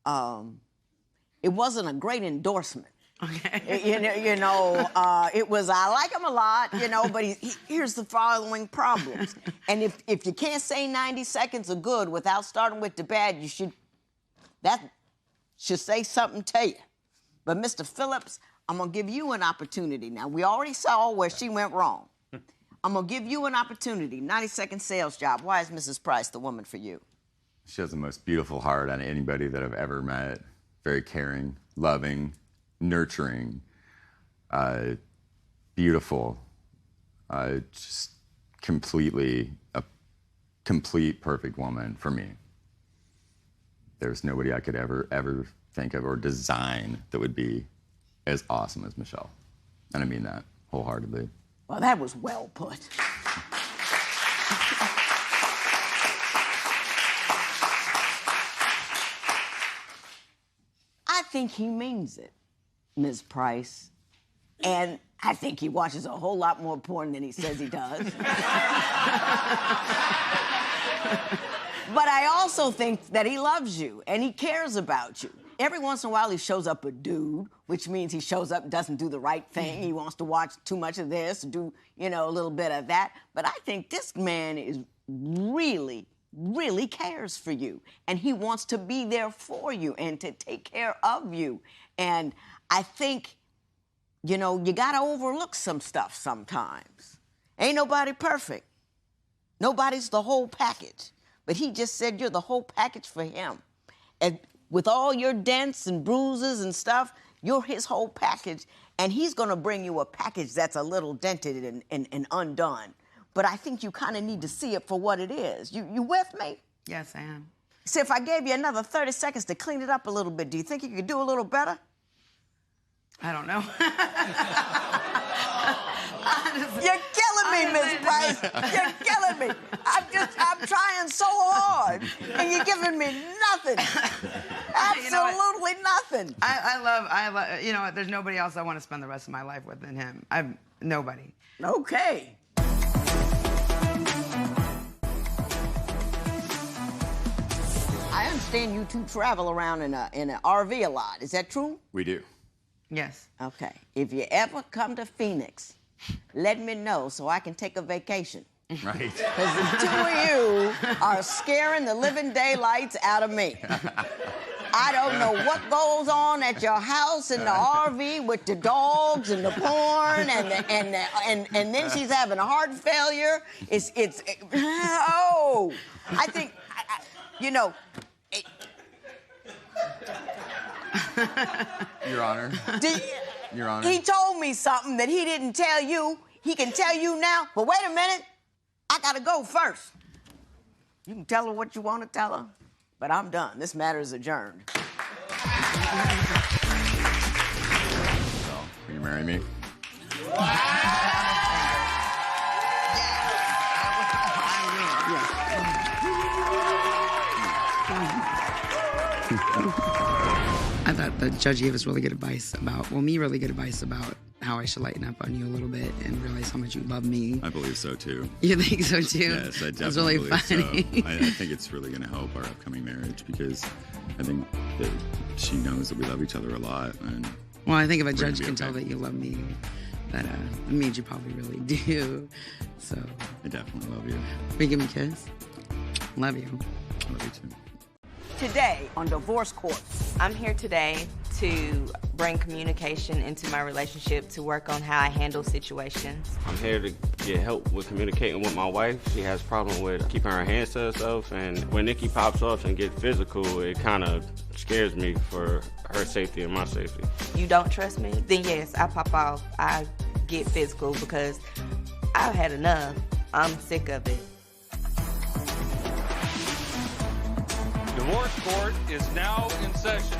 a great endorsement. Okay. It was, I like him a lot, but here's the following problems. And if you can't say 90 seconds are good without starting with the bad, that should say something to you. But Mr. Phillips, I'm going to give you an opportunity. Now, we already saw where she went wrong. I'm going to give you an opportunity. 90-second sales job. Why is Mrs. Price the woman for you? She has the most beautiful heart out of anybody that I've ever met. Very caring, loving, nurturing, beautiful, just completely a complete perfect woman for me. There's nobody I could ever think of or design that would be as awesome as Michelle. And I mean that wholeheartedly. Well, that was well put. I think he means it, Ms. Price. And I think he watches a whole lot more porn than he says he does. But I also think that he loves you and he cares about you. Every once in a while, he shows up a dude, which means he shows up and doesn't do the right thing. He wants to watch too much of this, do, a little bit of that. But I think this man is really cares for you. And he wants to be there for you and to take care of you. And I think, you got to overlook some stuff sometimes. Ain't nobody perfect. Nobody's the whole package. But he just said you're the whole package for him. And with all your dents and bruises and stuff, you're his whole package. And he's going to bring you a package that's a little dented and undone. But I think you kind of need to see it for what it is. You with me? Yes, I am. See, if I gave you another 30 seconds to clean it up a little bit, do you think you could do a little better? I don't know. You're killing me, Miss Price. You're killing me. I'm trying so hard, and you're giving me nothing. Absolutely nothing. I love, there's nobody else I want to spend the rest of my life with than him. Nobody. Okay. I understand you two travel around in an RV a lot. Is that true? We do. Yes. Okay. If you ever come to Phoenix, let me know so I can take a vacation. Right. Because the two of you are scaring the living daylights out of me. I don't know what goes on at your house in the RV with the dogs and the porn and then she's having a heart failure. Oh, I think, you know. Your Honor. Your Honor. He told me something that he didn't tell you. He can tell you now, but wait a minute. I gotta go first. You can tell her what you want to tell her, but I'm done. This matter is adjourned. So, will you marry me? I thought the judge gave us really good advice about, really good advice about how I should lighten up on you a little bit and realize how much you love me. I believe so, too. You think so, too? Yes, I definitely That's really believe funny. so. I think it's really going to help our upcoming marriage because I think that she knows that we love each other a lot. And Well, I think if a we're gonna judge be can okay. tell that you love me, that means you probably really do. So, I definitely love you. will you give me a kiss? Love you. I love you, too. Today on Divorce Court. I'm here today to bring communication into my relationship, to work on how I handle situations. I'm here to get help with communicating with my wife. She has a problem with keeping her hands to herself, and when Nikki pops off and gets physical, it kind of scares me for her safety and my safety. You don't trust me? Then yes, I pop off. I get physical because I've had enough. I'm sick of it. Divorce Court is now in session.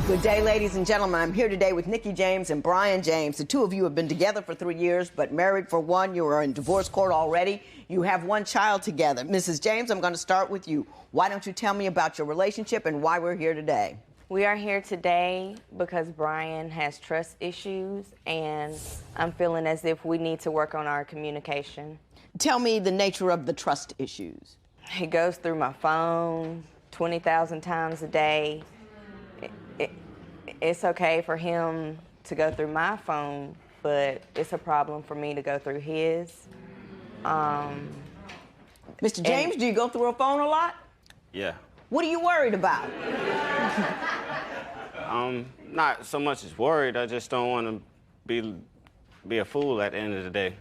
Good day, ladies and gentlemen. I'm here today with Nikki James and Brian James. The two of you have been together for 3 years, but married for one. You are in divorce court already. You have one child together. Mrs. James, I'm going to start with you. Why don't you tell me about your relationship and why we're here today? We are here today because Brian has trust issues, and I'm feeling as if we need to work on our communication. Tell me the nature of the trust issues. He goes through my phone 20,000 times a day. It's okay for him to go through my phone, but it's a problem for me to go through his. Mr. James, do you go through a phone a lot? Yeah. What are you worried about? Not so much as worried, I just don't want to be a fool at the end of the day.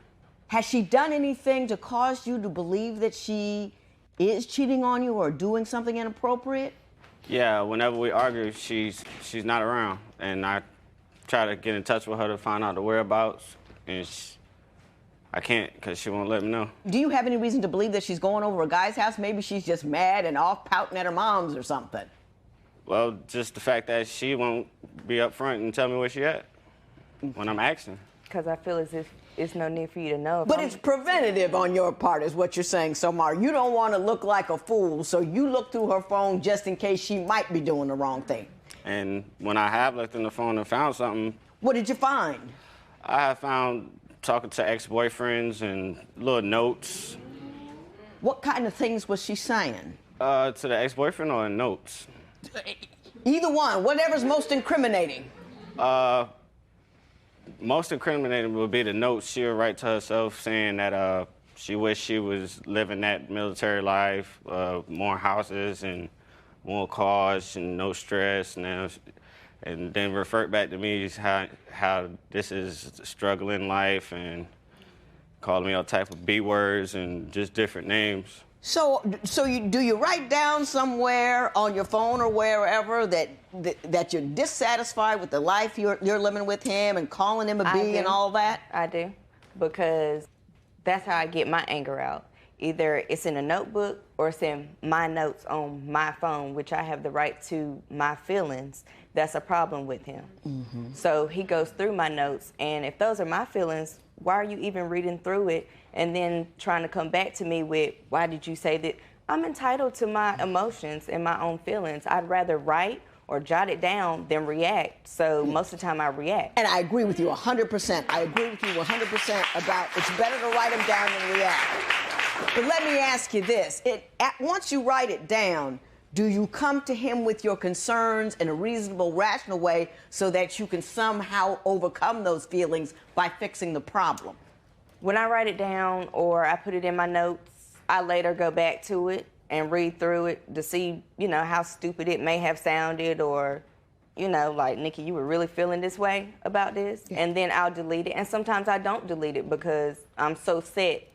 Has she done anything to cause you to believe that she is cheating on you or doing something inappropriate? Yeah, whenever we argue, she's not around, and I try to get in touch with her to find out the whereabouts, and I can't because she won't let me know. Do you have any reason to believe that she's going over a guy's house? Maybe she's just mad and off pouting at her mom's or something. Well, just the fact that she won't be up front and tell me where she at when I'm asking. Because I feel as if it's no need for you to know. But it's preventative on your part is what you're saying, Somar. You don't want to look like a fool, so you look through her phone just in case she might be doing the wrong thing. And when I have looked in the phone and found something... What did you find? I have found talking to ex-boyfriends and little notes. What kind of things was she saying? To the ex-boyfriend or notes? Either one, whatever's most incriminating. Most incriminating would be the notes she would write to herself saying that she wished she was living that military life, more houses and more cars and no stress, and then revert back to me how this is a struggling life and calling me all type of B words and just different names. So do you write down somewhere on your phone or wherever that you're dissatisfied with the life you're living with him and calling him a B and all that? I do, because that's how I get my anger out. Either it's in a notebook or it's in my notes on my phone, which I have the right to my feelings. That's a problem with him. Mm-hmm. So he goes through my notes, and if those are my feelings, why are you even reading through it and then trying to come back to me with, why did you say that? I'm entitled to my emotions and my own feelings. I'd rather write or jot it down than react. So most of the time I react. And I agree with you 100%. I agree with you 100% about it's better to write them down than react. But let me ask you this. Once you write it down, do you come to him with your concerns in a reasonable, rational way so that you can somehow overcome those feelings by fixing the problem? When I write it down or I put it in my notes, I later go back to it and read through it to see, you know, how stupid it may have sounded, or, you know, like, Nikki, you were really feeling this way about this? Yeah. And then I'll delete it. And sometimes I don't delete it because I'm so set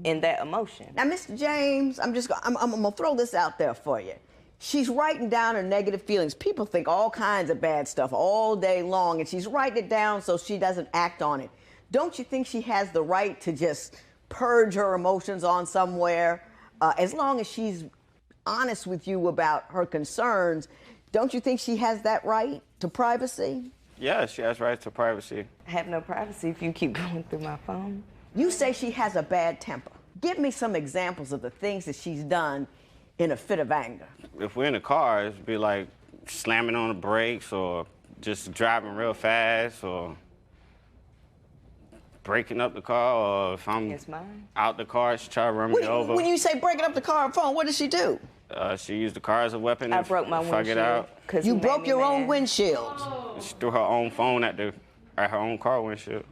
in that emotion. Now, Mr. James, I'm gonna throw this out there for you. She's writing down her negative feelings. People think all kinds of bad stuff all day long, and she's writing it down so she doesn't act on it. Don't you think she has the right to just purge her emotions on somewhere? As long as she's honest with you about her concerns, don't you think she has that right to privacy? Yeah, she has right to privacy. I have no privacy if you keep going through my phone. You say she has a bad temper. Give me some examples of the things that she's done in a fit of anger. If we're in the car, it'd be like slamming on the brakes, or just driving real fast, or breaking up the car, or if I'm out the car, she try to run me over. When you say breaking up the car and phone, what did she do? She used the car as a weapon. I broke my windshield. You broke your own windshield. She threw her own phone at her own car windshield.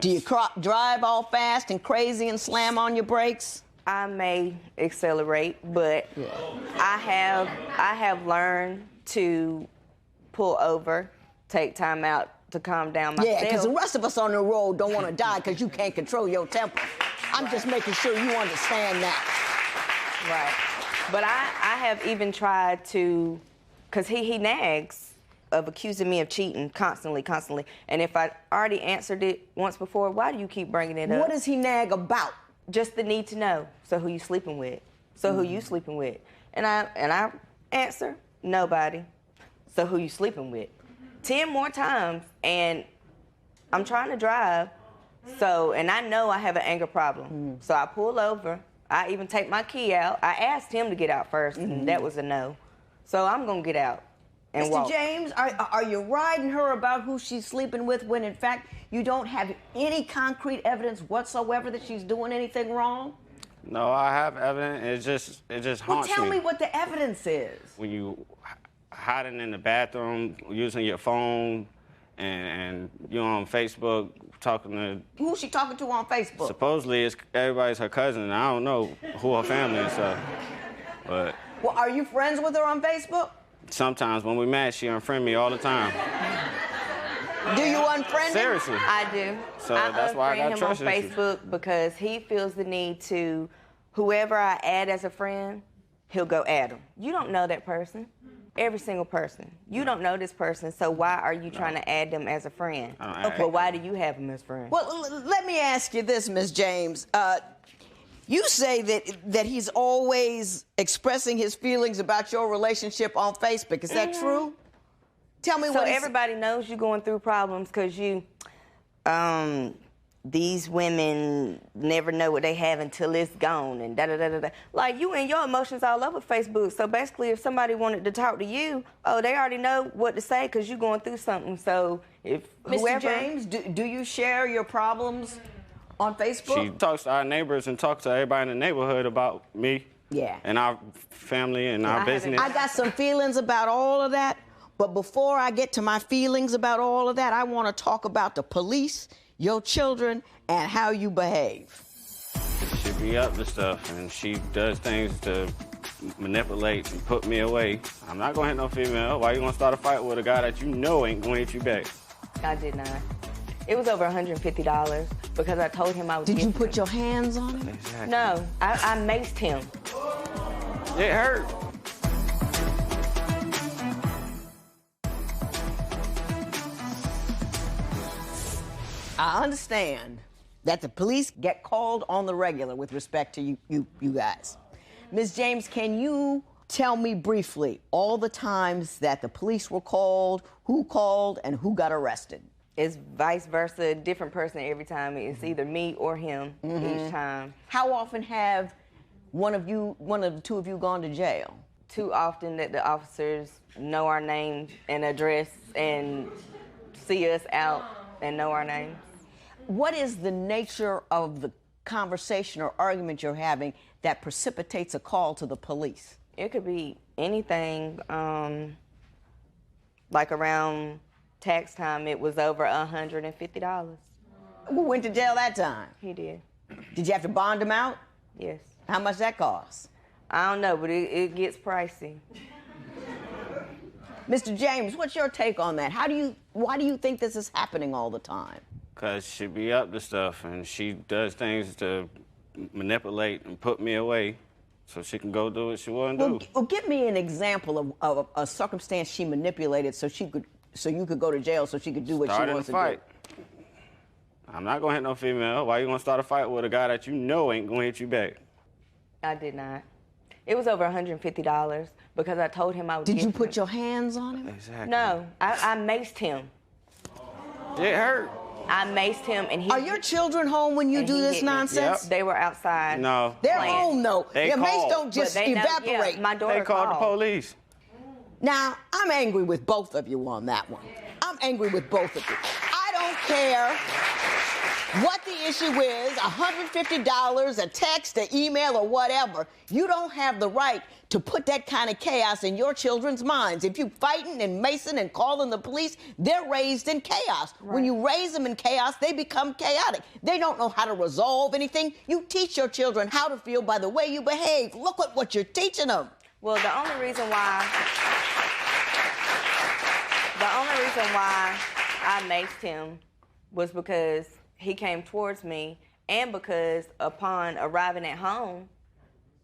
Do you drive all fast and crazy and slam on your brakes? I may accelerate, but I have learned to pull over, take time out to calm down myself. Yeah, because the rest of us on the road don't want to die because you can't control your temper. I'm just making sure you understand that. Right. But I have even tried to, because he nags of accusing me of cheating constantly. And if I already answered it once before, why do you keep bringing it up? What does he nag about? Just the need to know. So who you sleeping with? So who you sleeping with? And I answer, nobody. So who you sleeping with? 10 more times, and I'm trying to drive. So, and I know I have an anger problem. So I pull over. I even take my key out. I asked him to get out first, and that was a no. So I'm gonna get out and walk. Mr. James, are you riding her about who she's sleeping with when, in fact, you don't have any concrete evidence whatsoever that she's doing anything wrong? No, I have evidence. It just haunts me. Well, tell me what the evidence is. When you hiding in the bathroom, using your phone, and you're on Facebook talking to... Who's she talking to on Facebook? Supposedly, everybody's her cousin, and I don't know who her family is, but... Well, are you friends with her on Facebook? Sometimes when we match, she unfriend me all the time. Do you unfriend him? Seriously. I do. So that's why I got trust issues. I unfriend him on Facebook because he feels the need to, whoever I add as a friend, he'll go add him. You don't know that person. Every single person. You don't know this person, so why are you trying to add them as a friend? Okay. Well, why do you have them as friends? Well, let me ask you this, Ms. James. You say that he's always expressing his feelings about your relationship on Facebook. Is that true? Tell me what. So everybody knows you're going through problems because these women never know what they have until it's gone, and da-da-da-da-da. Like, you and your emotions all over Facebook. So basically, if somebody wanted to talk to you, they already know what to say because you're going through something. So if whoever... Mr. James, do you share your problems on Facebook? She talks to our neighbors and talks to everybody in the neighborhood about me. Yeah. And our family and our business. I got some feelings about all of that, but before I get to my feelings about all of that, I want to talk about the police, your children, and how you behave. She be up to stuff, and she does things to manipulate and put me away. I'm not gonna hit no female. Why you gonna start a fight with a guy that you know ain't gonna hit you back? I did not. It was over $150 because I told him I was. Did you put your hands on him? Exactly. No, I maced him. It hurt. I understand that the police get called on the regular with respect to you guys. Ms. James, can you tell me briefly all the times that the police were called, who called, and who got arrested? It's vice versa, a different person every time. It's either me or him each time. How often have one of the two of you gone to jail? Too often that the officers know our name and address and see us out and know our names. What is the nature of the conversation or argument you're having that precipitates a call to the police? It could be anything. Like around tax time, it was over $150. Who went to jail that time? He did. Did you have to bond him out? Yes. How much that cost? I don't know, but it gets pricey. Mr. James, what's your take on that? Why do you think this is happening all the time? Because she be up to stuff, and she does things to manipulate and put me away so she can go do what she want to do. Well, give me an example of a circumstance she manipulated so you could go to jail so she could do what she wants to do. I'm not going to hit no female. Why you going to start a fight with a guy that you know ain't going to hit you back? I did not. It was over $150 because I told him I would. Did you put your hands on him? Exactly. No, I maced him. It hurt. I maced him, and he. Are your children home when you do this nonsense? Yep. They were outside. No. They're playing. home, though. Your mace don't just evaporate. Yeah, my daughter They called the police. Now, I'm angry with both of you on that one. I'm angry with both of you. I don't care what the issue is, $150, a text, an email, or whatever. You don't have the right to put that kind of chaos in your children's minds. If you fighting and macing and calling the police, they're raised in chaos. Right. When you raise them in chaos, they become chaotic. They don't know how to resolve anything. You teach your children how to feel by the way you behave. Look at what you're teaching them. Well, the only reason why I maced him was because he came towards me, and because upon arriving at home,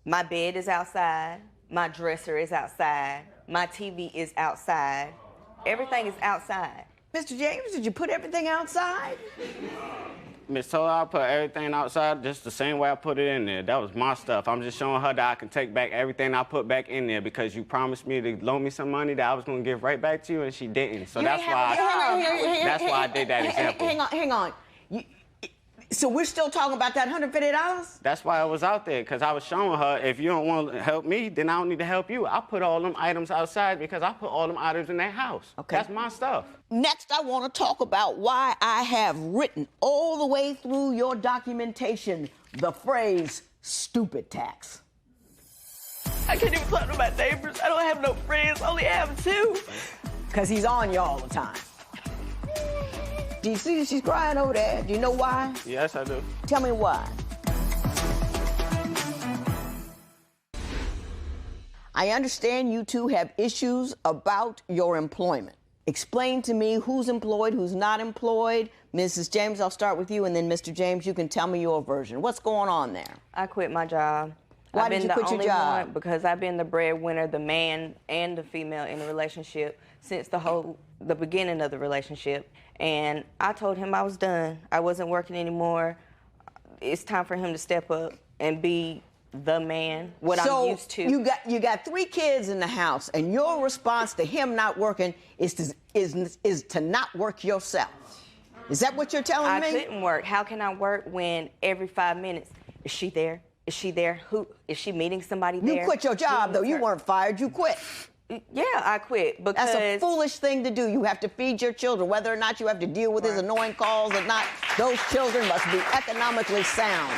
my bed is outside, my dresser is outside, my TV is outside, everything is outside. Mr. James, did you put everything outside? Miss Toler, I put everything outside just the same way I put it in there. That was my stuff. I'm just showing her that I can take back everything I put back in there because you promised me to loan me some money that I was going to give right back to you, and she didn't. So that's why I did that example. Hang on. So we're still talking about that $150? That's why I was out there, because I was showing her, if you don't want to help me, then I don't need to help you. I put all them items outside because I put all them items in that house. Okay. That's my stuff. Next, I want to talk about why I have written all the way through your documentation the phrase stupid tax. I can't even talk to my neighbors. I don't have no friends. I only have two. Because he's on you all the time. Do you see that she's crying over there? Do you know why? Yes, I do. Tell me why. I understand you two have issues about your employment. Explain to me who's employed, who's not employed. Mrs. James, I'll start with you, and then Mr. James, you can tell me your version. What's going on there? I quit my job. Why did you quit your job? Because I've been the breadwinner, the man and the female in the relationship since the beginning of the relationship. And I told him I was done. I wasn't working anymore. It's time for him to step up and be the man, what I'm used to. You got 3 kids in the house, and your response to him not working is to not work yourself. Is that what you're telling me? I couldn't work. How can I work when every 5 minutes, is she there? Is she there? Who is she meeting somebody there? You quit your job, though. You weren't fired. You quit. Yeah, I quit because... That's a foolish thing to do. You have to feed your children. Whether or not you have to deal with his annoying calls or not, those children must be economically sound.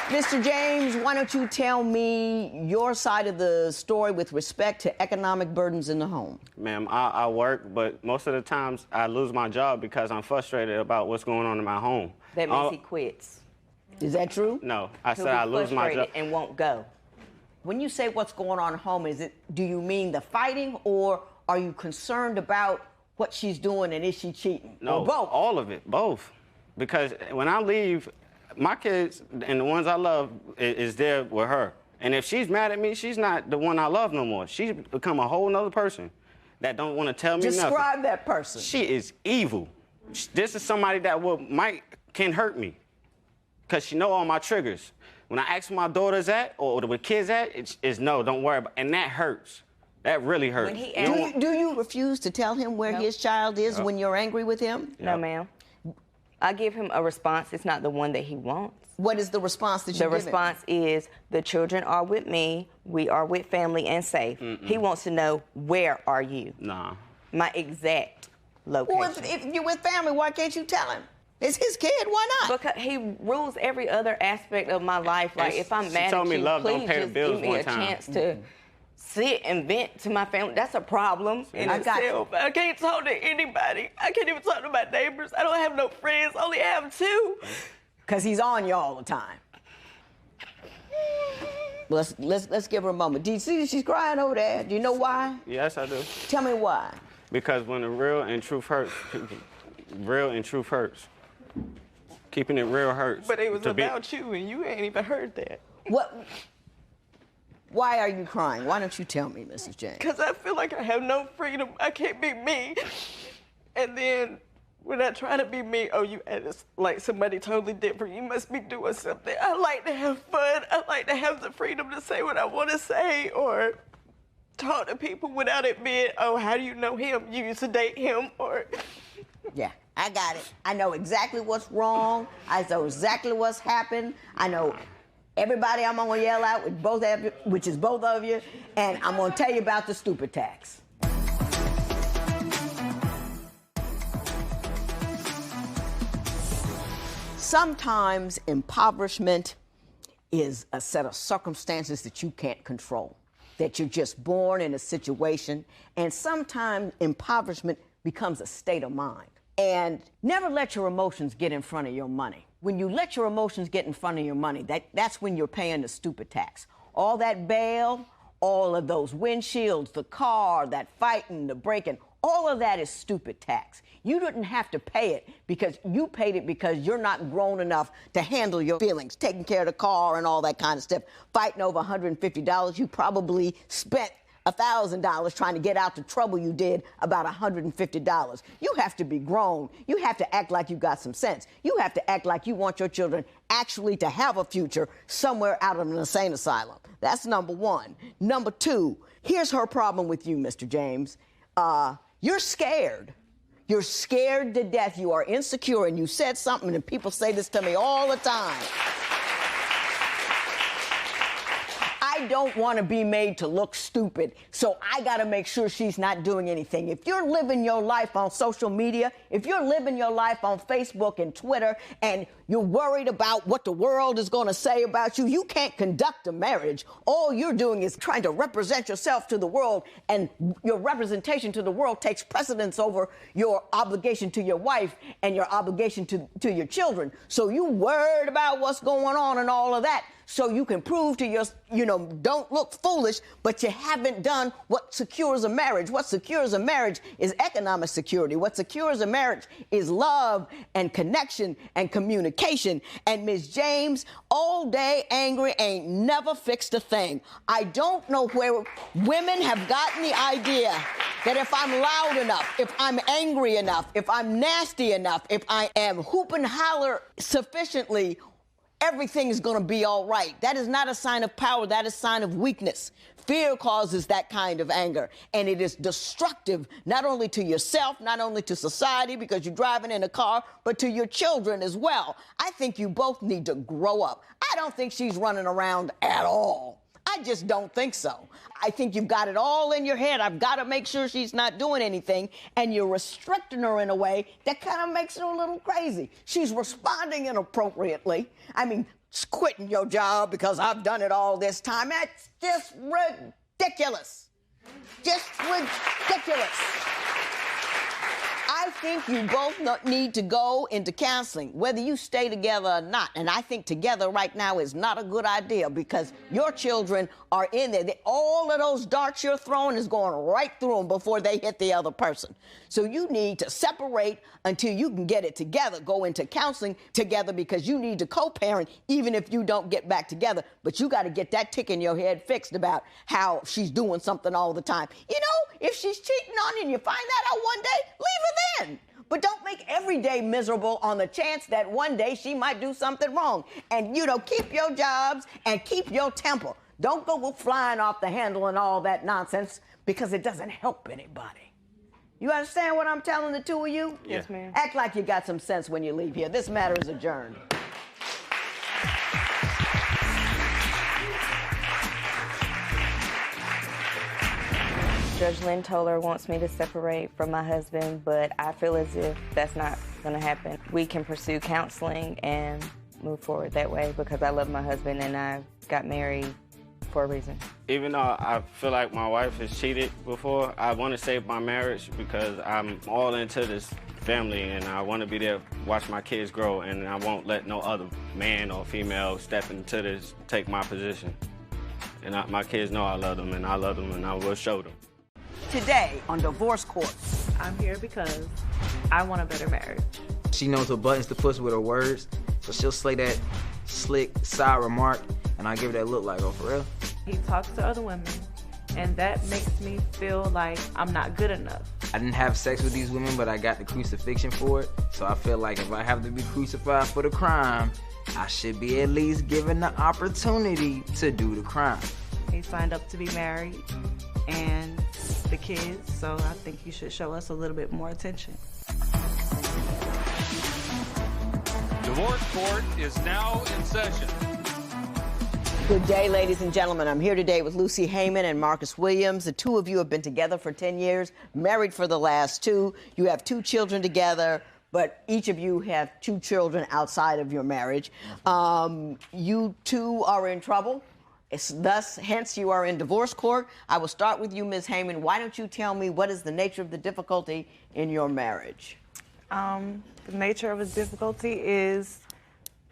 Mr. James, why don't you tell me your side of the story with respect to economic burdens in the home? Ma'am, I work, but most of the times I lose my job because I'm frustrated about what's going on in my home. That means he quits. Is that true? No, I said I lose my job. And won't go. When you say what's going on at home, do you mean the fighting, or are you concerned about what she's doing and is she cheating? No, or both? All of it, both. Because when I leave, my kids and the ones I love is there with her. And if she's mad at me, she's not the one I love no more. She's become a whole nother person that don't want to tell me nothing. Describe that person. She is evil. This is somebody that can hurt me because she know all my triggers. When I ask where my daughter's at or where kids at, it's no, don't worry about it. And that hurts. That really hurts. Do you refuse to tell him where his child is when you're angry with him? No, ma'am. I give him a response. It's not the one that he wants. What is the response that you give him? The response is, the children are with me. We are with family and safe. He wants to know, where are you? Nah. My exact location. Well, if you're with family, why can't you tell him? It's his kid. Why not? Because he rules every other aspect of my life. Like, if I'm mad at you, please just give me a chance to sit and vent to my family. That's a problem in itself. I can't talk to anybody. I can't even talk to my neighbors. I don't have no friends. I only have 2. Because he's on you all the time. Let's give her a moment. Do you see she's crying over there? Do you know why? Yes, I do. Tell me why. Because when the real and truth hurts, keeping it real hurts. But it was about you, and you ain't even heard that. What? Why are you crying? Why don't you tell me, Mrs. James? Because I feel like I have no freedom. I can't be me. And then when I try to be me, oh, you it's like somebody totally different. You must be doing something. I like to have fun. I like to have the freedom to say what I want to say or talk to people without it being, oh, how do you know him? You used to date him or... Yeah, I got it. I know exactly what's wrong. I know exactly what's happened. I know everybody I'm going to yell out, with both of you, which is both of you, and I'm going to tell you about the stupid tax. Sometimes impoverishment is a set of circumstances that you can't control, that you're just born in a situation, and sometimes impoverishment becomes a state of mind. And never let your emotions get in front of your money. When you let your emotions get in front of your money, that's when you're paying the stupid tax. All that bail, all of those windshields, the car, that fighting, the breaking, all of that is stupid tax. You didn't have to pay it because you paid it because you're not grown enough to handle your feelings, taking care of the car and all that kind of stuff. Fighting over $150, you probably spent $1,000 trying to get out the trouble you did about $150. You have to be grown. You have to act like you got some sense. You have to act like you want your children actually to have a future somewhere out of an insane asylum. That's number one. Number two, here's her problem with you, Mr. James. You're scared. You're scared to death. You are insecure, and you said something, and people say this to me all the time. I don't want to be made to look stupid, so I got to make sure she's not doing anything. If you're living your life on social media, if you're living your life on Facebook and Twitter, and you're worried about what the world is going to say about you, you can't conduct a marriage. All you're doing is trying to represent yourself to the world, and your representation to the world takes precedence over your obligation to your wife and your obligation to your children. So you worried about what's going on and all of that, so you can prove to your, don't look foolish, but you haven't done what secures a marriage. What secures a marriage is economic security. What secures a marriage is love and connection and communication. And Ms. James, all day angry ain't never fixed a thing. I don't know where women have gotten the idea that if I'm loud enough, if I'm angry enough, if I'm nasty enough, if I am hoop and holler sufficiently, everything is going to be all right. That is not a sign of power. That is a sign of weakness. Fear causes that kind of anger, and it is destructive not only to yourself, not only to society because you're driving in a car, but to your children as well. I think you both need to grow up. I don't think she's running around at all. I just don't think so. I think you've got it all in your head. I've got to make sure she's not doing anything, and you're restricting her in a way that kind of makes her a little crazy. She's responding inappropriately. I mean, quitting your job because I've done it all this time. That's just ridiculous. Just ridiculous. I think you both need to go into counseling, whether you stay together or not. And I think together right now is not a good idea because your children are in there. All of those darts you're throwing is going right through them before they hit the other person. So you need to separate until you can get it together. Go into counseling together because you need to co-parent even if you don't get back together. But you got to get that tick in your head fixed about how she's doing something all the time. If she's cheating on you and you find that out one day, leave her then. But don't make every day miserable on the chance that one day she might do something wrong. And, keep your jobs and keep your temper. Don't go flying off the handle and all that nonsense because it doesn't help anybody. You understand what I'm telling the two of you? Yes, ma'am. Act like you got some sense when you leave here. This matter is adjourned. Judge Lynn Toler wants me to separate from my husband, but I feel as if that's not going to happen. We can pursue counseling and move forward that way because I love my husband and I got married for a reason. Even though I feel like my wife has cheated before, I want to save my marriage because I'm all into this family and I want to be there, watch my kids grow, and I won't let no other man or female step into this, take my position. And my kids know I love them, and I love them, and I will show them. Today on Divorce Court. I'm here because I want a better marriage. She knows her buttons to push with her words, so she'll say that slick, side remark, and I give her that look like, oh, for real? He talks to other women, and that makes me feel like I'm not good enough. I didn't have sex with these women, but I got the crucifixion for it, so I feel like if I have to be crucified for the crime, I should be at least given the opportunity to do the crime. He signed up to be married and the kids, so I think he should show us a little bit more attention. Divorce Court is now in session. Good day, ladies and gentlemen. I'm here today with Lucy Heyman and Marcus Williams. The two of you have been together for 10 years, married for the last 2. You have 2 children together, but each of you have 2 children outside of your marriage. You two are in trouble. Hence, you are in divorce court. I will start with you, Ms. Heyman. Why don't you tell me what is the nature of the difficulty in your marriage? The nature of his difficulty is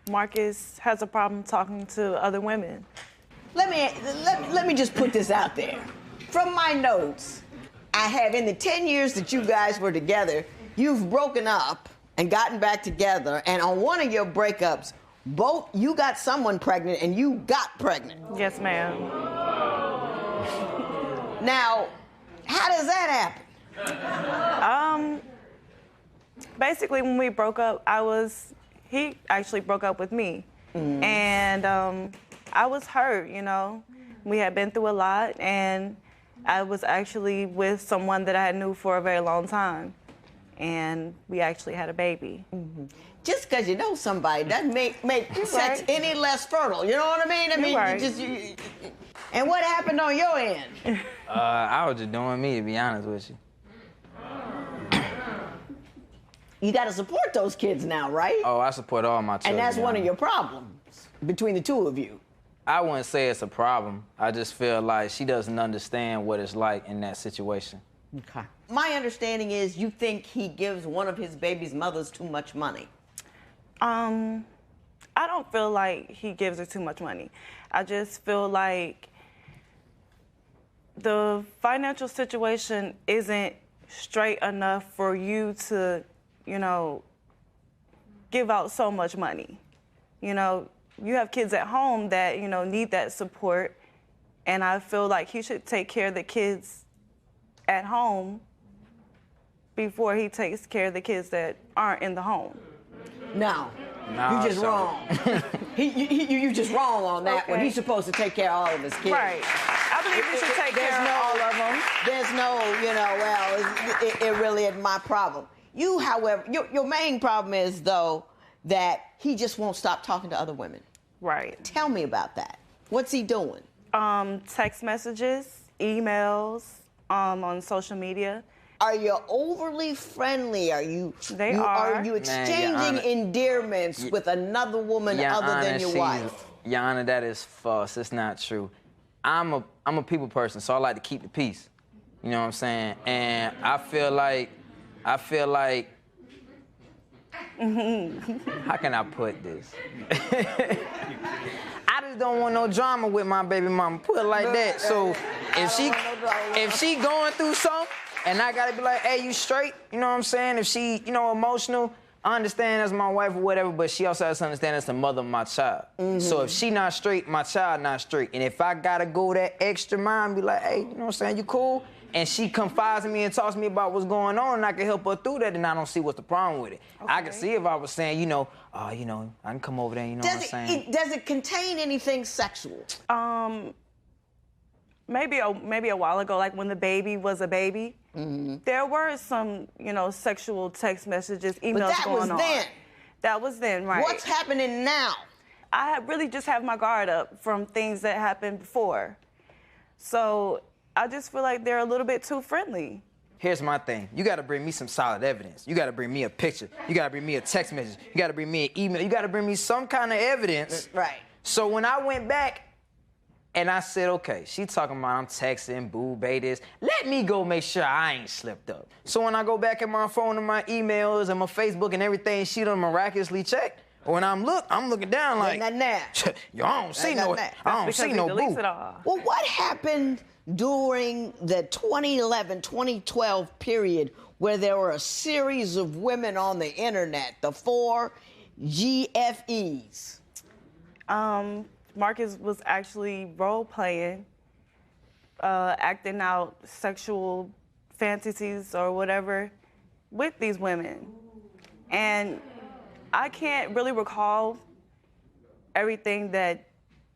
Marcus has a problem talking to other women. Let me just put this out there. From my notes, I have in the 10 years that you guys were together, you've broken up and gotten back together, and on one of your breakups, both you got someone pregnant and you got pregnant. Yes, ma'am. Now, how does that happen? Basically, when we broke up, he actually broke up with me. Mm-hmm. And I was hurt, you know. We had been through a lot, and I was actually with someone that I knew for a very long time. And we actually had a baby. Mm-hmm. Just because you know somebody doesn't make sex any less fertile. You know what I mean? And what happened on your end? I was just doing me, to be honest with you. You got to support those kids now, right? Oh, I support all my children. And that's one of your problems between the two of you. I wouldn't say it's a problem. I just feel like she doesn't understand what it's like in that situation. Okay. My understanding is you think he gives one of his baby's mothers too much money. I don't feel like he gives her too much money. I just feel like the financial situation isn't straight enough for you to, you know, give out so much money. You know, you have kids at home that, you know, need that support, and I feel like he should take care of the kids at home before he takes care of the kids that aren't in the home. No, you're just wrong. You just wrong on that one. He's supposed to take care of all of his kids. Right. I believe he should take care of all of them. There's no, you know, well, it really isn't my problem. You, however, your main problem is, though, that he just won't stop talking to other women. Right. Tell me about that. What's he doing? Text messages, emails, on social media. Are you overly friendly? Are you exchanging endearments with another woman other than your wife? Your Honor, that is false. It's not true. I'm a people person, so I like to keep the peace. You know what I'm saying? And I feel like how can I put this? I just don't want no drama with my baby mama. Put it like that. So if she going through something, and I gotta be like, hey, you straight? You know what I'm saying? If she, you know, emotional, I understand as my wife or whatever, but she also has to understand as the mother of my child. Mm-hmm. So if she not straight, my child not straight. And if I gotta go that extra mile and be like, hey, you know what I'm saying, you cool? And she confides in me and talks to me about what's going on, and I can help her through that, and I don't see what's the problem with it. Okay. I can see if I was saying, I can come over there, you know what I'm saying? Does it contain anything sexual? Maybe a while ago, like when the baby was a baby, there were some, sexual text messages, emails going on. But that was then. That was then, right. What's happening now? I really just have my guard up from things that happened before. So I just feel like they're a little bit too friendly. Here's my thing. You got to bring me some solid evidence. You got to bring me a picture. You got to bring me a text message. You got to bring me an email. You got to bring me some kind of evidence. Right. So when I went back and I said, okay, she talking about I'm texting, boo, bae this. Let me go make sure I ain't slipped up. So when I go back in my phone and my emails and my Facebook and everything, she done miraculously checked. When I'm looking down like, Nothing there. yo, I don't see no, there. I don't see no boo. Well, what happened during the 2011-2012 period where there were a series of women on the internet, the 4 GFEs? Marcus was actually role-playing, acting out sexual fantasies or whatever with these women. And I can't really recall everything that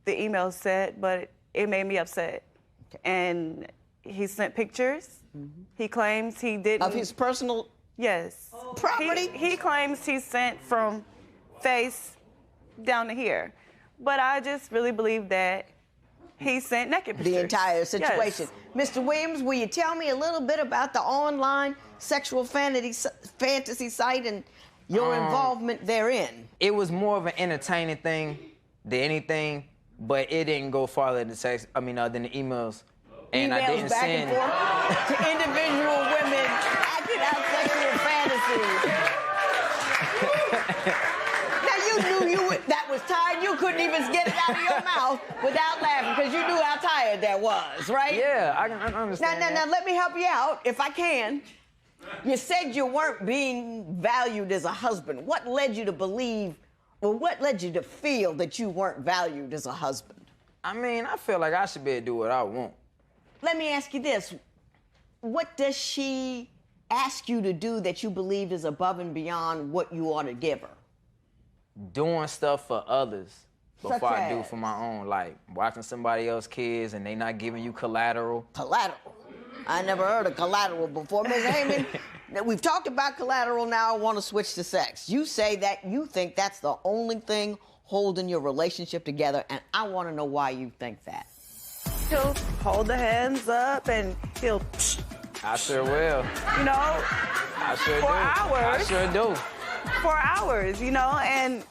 the email said, but it made me upset. Okay. And he sent pictures. Mm-hmm. He claims he didn't. Of his personal? Yes. Property? He claims he sent from face down to here. But I just really believe that he sent naked pictures. The entire situation. Yes. Mr. Williams, will you tell me a little bit about the online sexual fantasy site and your involvement therein? It was more of an entertaining thing than anything, but it didn't go farther than the emails. And emails I didn't back send and forth to individual women acting out sexual fantasies. Now you knew that was tired. You couldn't even get it out of your mouth without laughing because you knew how tired that was, right? Yeah, I understand. Now, let me help you out if I can. You said you weren't being valued as a husband. What led you to believe, or what led you to feel that you weren't valued as a husband? I mean, I feel like I should be able to do what I want. Let me ask you this. What does she ask you to do that you believe is above and beyond what you ought to give her? Doing stuff for others before I do as? for my own. Like watching somebody else's kids and they not giving you collateral. Collateral? I never heard of collateral before. Ms. Heyman, we've talked about collateral, now I want to switch to sex. You say that you think that's the only thing holding your relationship together, and I want to know why you think that. He'll hold the hands up and he'll... I sure will. You know? I sure for do. hours. I sure do. For hours, you know, and...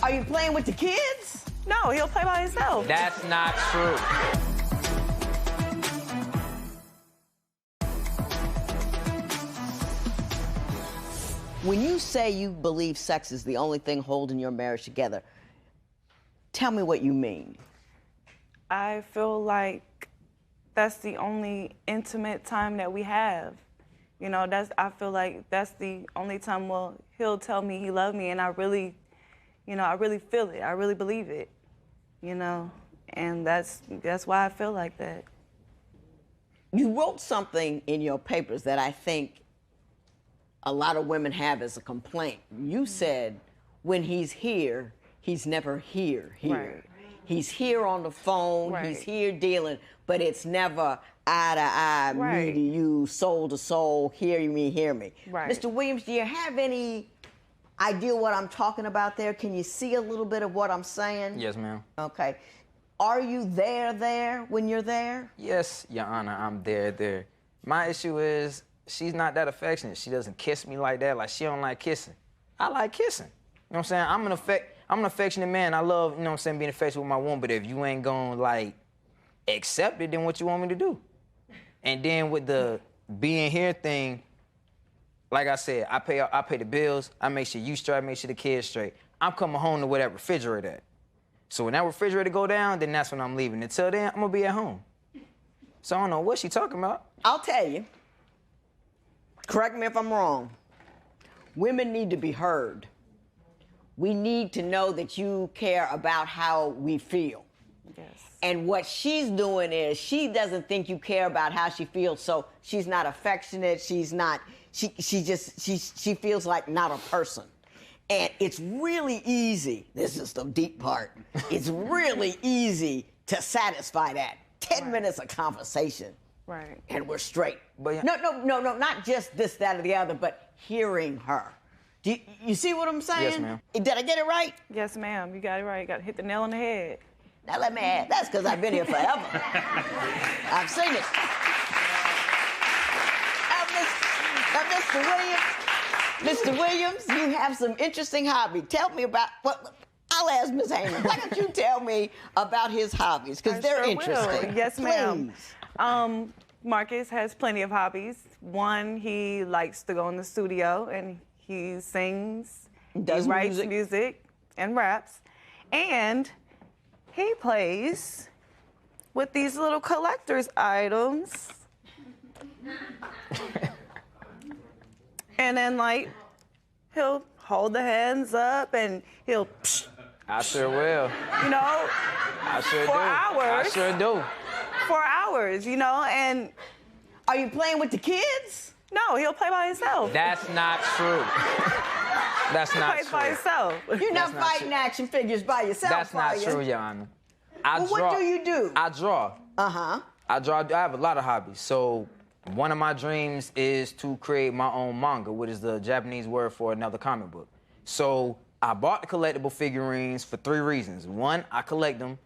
Are you playing with the kids? No, he'll play by himself. That's not true. When you say you believe sex is the only thing holding your marriage together, tell me what you mean. I feel like that's the only intimate time that we have. You know, I feel like that's the only time, well, he'll tell me he loved me, and I really feel it. I really believe it, you know, and that's why I feel like that. You wrote something in your papers that I think a lot of women have as a complaint. You said, when he's here, he's never here. Right. He's here on the phone, right. He's here dealing, but it's never eye to eye, right. me to you, soul to soul, hear me. Right. Mr. Williams, do you have any idea what I'm talking about there? Can you see a little bit of what I'm saying? Yes, ma'am. Okay. Are you there when you're there? Yes, Your Honor, I'm there. My issue is she's not that affectionate. She doesn't kiss me like that. Like, she don't like kissing. I like kissing. You know what I'm saying? I'm an affectionate man. I love, you know what I'm saying, being affectionate with my woman, but if you ain't gonna, like, accept it, then what you want me to do? And then with the being here thing, like I said, I pay the bills, I make sure you straight, I make sure the kids straight. I'm coming home to where that refrigerator at. So when that refrigerator go down, then that's when I'm leaving. Until then, I'm gonna be at home. So I don't know what she talking about. I'll tell you. Correct me if I'm wrong. Women need to be heard. We need to know that you care about how we feel. Yes. And what she's doing is she doesn't think you care about how she feels, so she's not affectionate. She feels like not a person. And it's really easy. This is the deep part. It's really easy to satisfy that. 10 minutes of conversation. Right. And we're straight. But No, not just this, that, or the other, but hearing her. Do you see what I'm saying? Yes, ma'am. Did I get it right? Yes, ma'am. You got it right. You got to hit the nail on the head. Now let me add. That's because I've been here forever. I've seen it. Mr. Williams, you have some interesting hobby. Tell me about I'll ask Ms. Heyman. Why don't you tell me about his hobbies? Because they're interesting. Will. Yes, ma'am. Please. Marcus has plenty of hobbies. One, he likes to go in the studio and he sings. Does he writes music. and raps. And he plays with these little collector's items. And then, like, he'll hold the hands up and he'll, psh, I sure will. you know, I sure for do. hours. I sure do. For hours, you know, and Are you playing with the kids? no, he'll play by himself. That's not true. That's not Plays true. by himself. You're not not fighting true. action figures by yourself, That's not are you? true, Your Honor. I Well, draw. what do you do? I draw. Uh-huh. I draw. I have a lot of hobbies. So one of my dreams is to create my own manga, which is the Japanese word for another comic book. So I bought the collectible figurines for 3 reasons. 1, I collect them.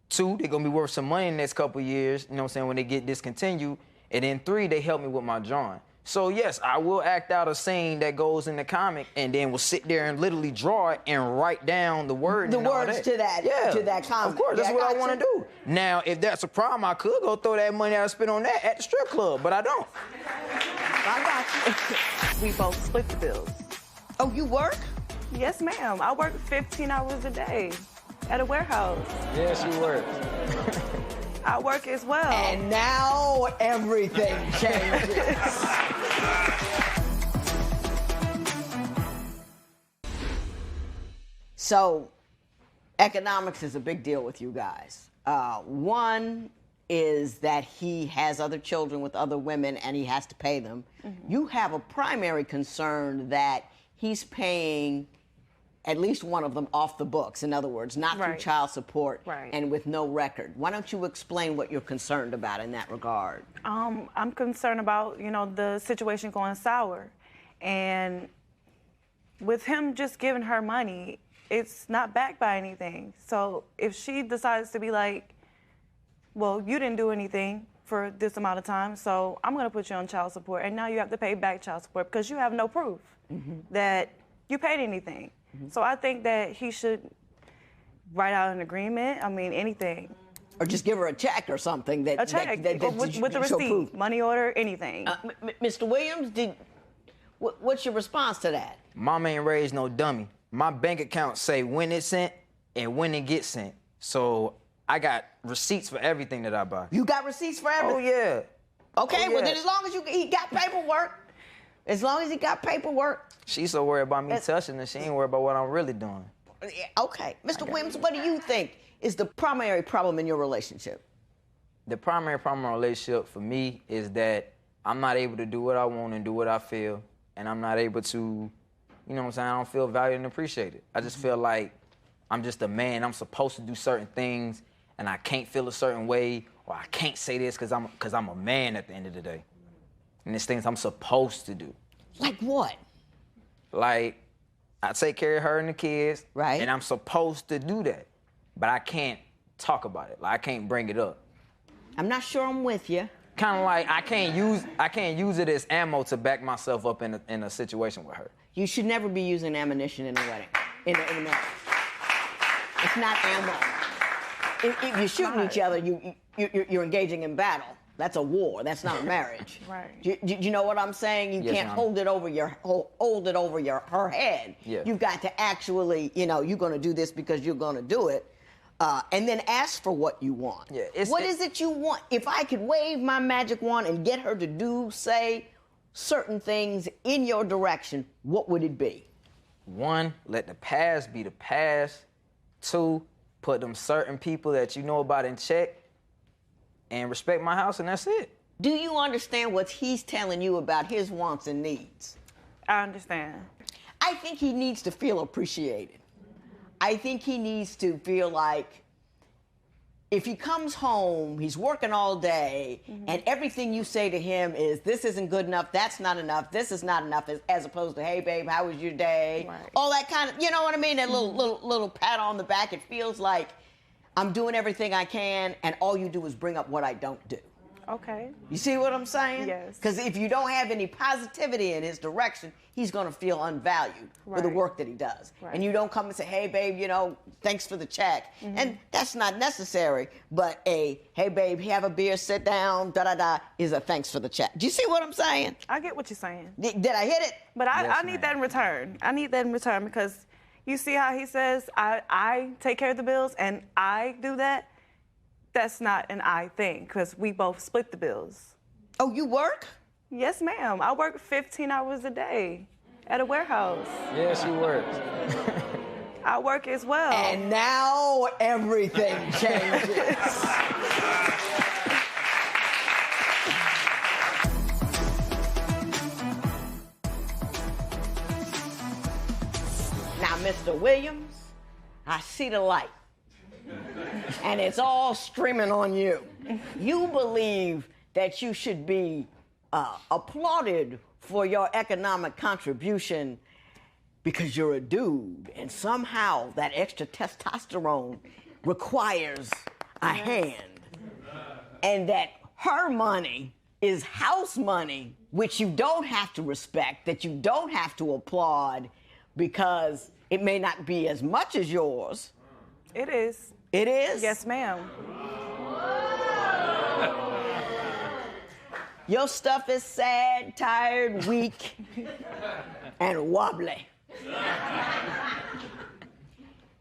2, they're gonna be worth some money in the next couple of years, you know what I'm saying, when they get discontinued. And then 3, they help me with my drawing. So yes, I will act out a scene that goes in the comic and then will sit there and literally draw it and write down the words. The and all words to that comic. Of course, that's Yeah, what I gotcha. want to do. Now, if that's a problem, I could go throw that money I spent on that at the strip club, but I don't. I got you. We both split the bills. Oh, you work? Yes, ma'am. I work 15 hours a day at a warehouse. Yeah, she works. I work as well. And now everything changes. So, economics is a big deal with you guys. One is that he has other children with other women and he has to pay them. Mm-hmm. You have a primary concern that he's paying at least one of them off the books. In other words, not through Right. child support Right. and with no record. Why don't you explain what you're concerned about in that regard? I'm concerned about, you know, the situation going sour. And with him just giving her money, it's not backed by anything. So if she decides to be like, well, you didn't do anything for this amount of time, so I'm gonna put you on child support, and now you have to pay back child support because you have no proof that you paid anything. So I think that he should write out an agreement, I mean, anything. Or just give her a check or something that A check, with the show receipt, proof. money order, anything. Mr. Williams, what's your response to that? Mama ain't raised no dummy. My bank account say when it's sent and when it gets sent. So I got receipts for everything that I buy. You got receipts for everything? Oh, yeah. Okay, Oh, well yeah. then as long as he got paperwork, as long as he got paperwork. She's so worried about me touching her, she ain't worried about what I'm really doing. Okay, Mr. Williams, what do you think is the primary problem in your relationship? The primary problem in a relationship for me is that I'm not able to do what I want and do what I feel, and I'm not able to, you know what I'm saying, I don't feel valued and appreciated. I just feel like I'm just a man, I'm supposed to do certain things, and I can't feel a certain way, or I can't say this because I'm a man at the end of the day. And there's things I'm supposed to do. Like what? Like, I take care of her and the kids, right? And I'm supposed to do that, but I can't talk about it. Like, I can't bring it up. I'm not sure I'm with you. Kind of like I can't use it as ammo to back myself up in a situation with her. You should never be using ammunition in a wedding, in a marriage. It's not ammo. If you're shooting each other, you're engaging in battle. That's a war. That's not a marriage. Right. Do you know what I'm saying? You Yes, can't ma'am. hold it over her head. Yeah. You've got to actually, you're going to do this because you're going to do it, and then ask for what you want. Yeah, What is it you want? If I could wave my magic wand and get her to say certain things in your direction, what would it be? 1, let the past be the past. 2, put them certain people that you know about in check. And respect my house, and that's it. Do you understand what he's telling you about his wants and needs? I understand. I think he needs to feel appreciated. I think he needs to feel like if he comes home, he's working all day, and everything you say to him is, this isn't good enough, that's not enough, this is not enough, as opposed to, hey, babe, how was your day? Right. All that kind of, you know what I mean? That little pat on the back. It feels like I'm doing everything I can, and all you do is bring up what I don't do. Okay. You see what I'm saying? Yes. Because if you don't have any positivity in his direction, he's going to feel unvalued for the Right. work that he does. Right. And you don't come and say, hey, babe, thanks for the check. And that's not necessary. But hey, babe, have a beer, sit down, da-da-da, is a thanks for the check. Do you see what I'm saying? I get what you're saying. Did I hit it? But I Yes, need ma'am. that in return. I need that in return because, You see how he says, I take care of the bills and I do that? That's not an I thing, because we both split the bills. Oh, you work? Yes, ma'am. I work 15 hours a day at a warehouse. Yeah, she works. I work as well. And now everything changes. Now, Mr. Williams, I see the light. And it's all streaming on you. You believe that you should be applauded for your economic contribution because you're a dude, and somehow that extra testosterone requires a hand. And that her money is house money, which you don't have to respect, that you don't have to applaud, because it may not be as much as yours. It is. It is? Yes, ma'am. Your stuff is sad, tired, weak, and wobbly.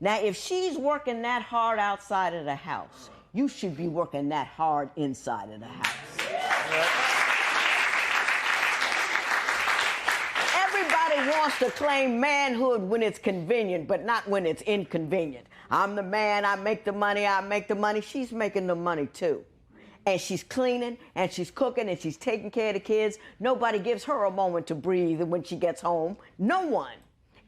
Now, if she's working that hard outside of the house, you should be working that hard inside of the house. Everybody wants to claim manhood when it's convenient, but not when it's inconvenient. I'm the man, I make the money. She's making the money too. And she's cleaning, and she's cooking, and she's taking care of the kids. Nobody gives her a moment to breathe when she gets home. No one.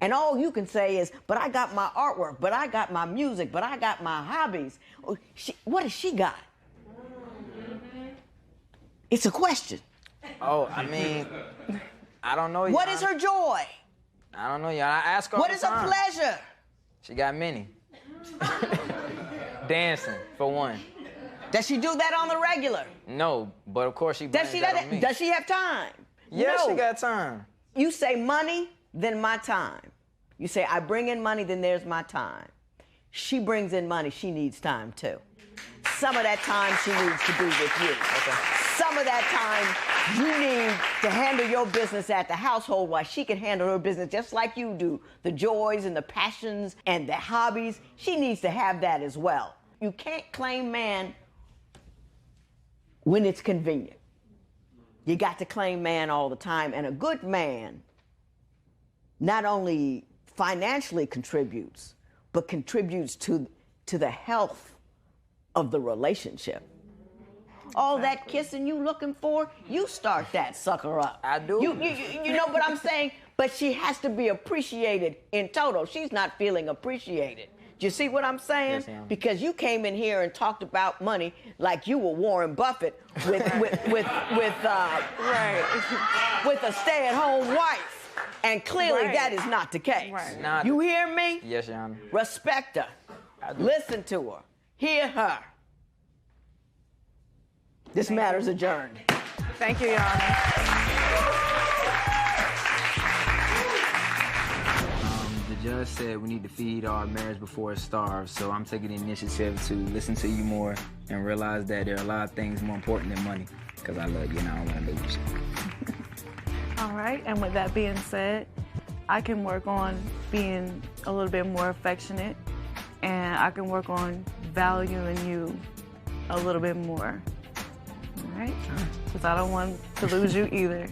And all you can say is, but I got my artwork, but I got my music, but I got my hobbies. What has she got? It's a question. Oh, I mean, I don't know. What is her joy? I don't know, y'all. I ask her all What the is her time. pleasure? She got many. Dancing, for one. Does she do that on the regular? No, but of course she Does blames that on me. Does she have time? Yes, No. she got time. You say money, then my time. You say I bring in money, then there's my time. She brings in money, she needs time too. Some of that time she needs to be with you. Okay. Some of that time you need to handle your business at the household while she can handle her business just like you do. The joys and the passions and the hobbies, she needs to have that as well. You can't claim man when it's convenient. You got to claim man all the time, and a good man not only financially contributes, but contributes to the health of the relationship. All that kissing you looking for, you start that sucker up. I do. You know what I'm saying? But she has to be appreciated in total. She's not feeling appreciated. Do you see what I'm saying? Yes, ma'am. Because you came in here and talked about money like you were Warren Buffett with a stay-at-home wife. And clearly that is not the case. Right. Not- You hear me? Yes, Your Honor. Respect her. Listen to her. Hear her. This matter's adjourned. Thank you, Your Honor. The judge said we need to feed our marriage before it starves, so I'm taking the initiative to listen to you more and realize that there are a lot of things more important than money, because I love you and I don't want to lose you. All right, and with that being said, I can work on being a little bit more affectionate, and I can work on valuing you a little bit more. All right? Because I don't want to lose you either.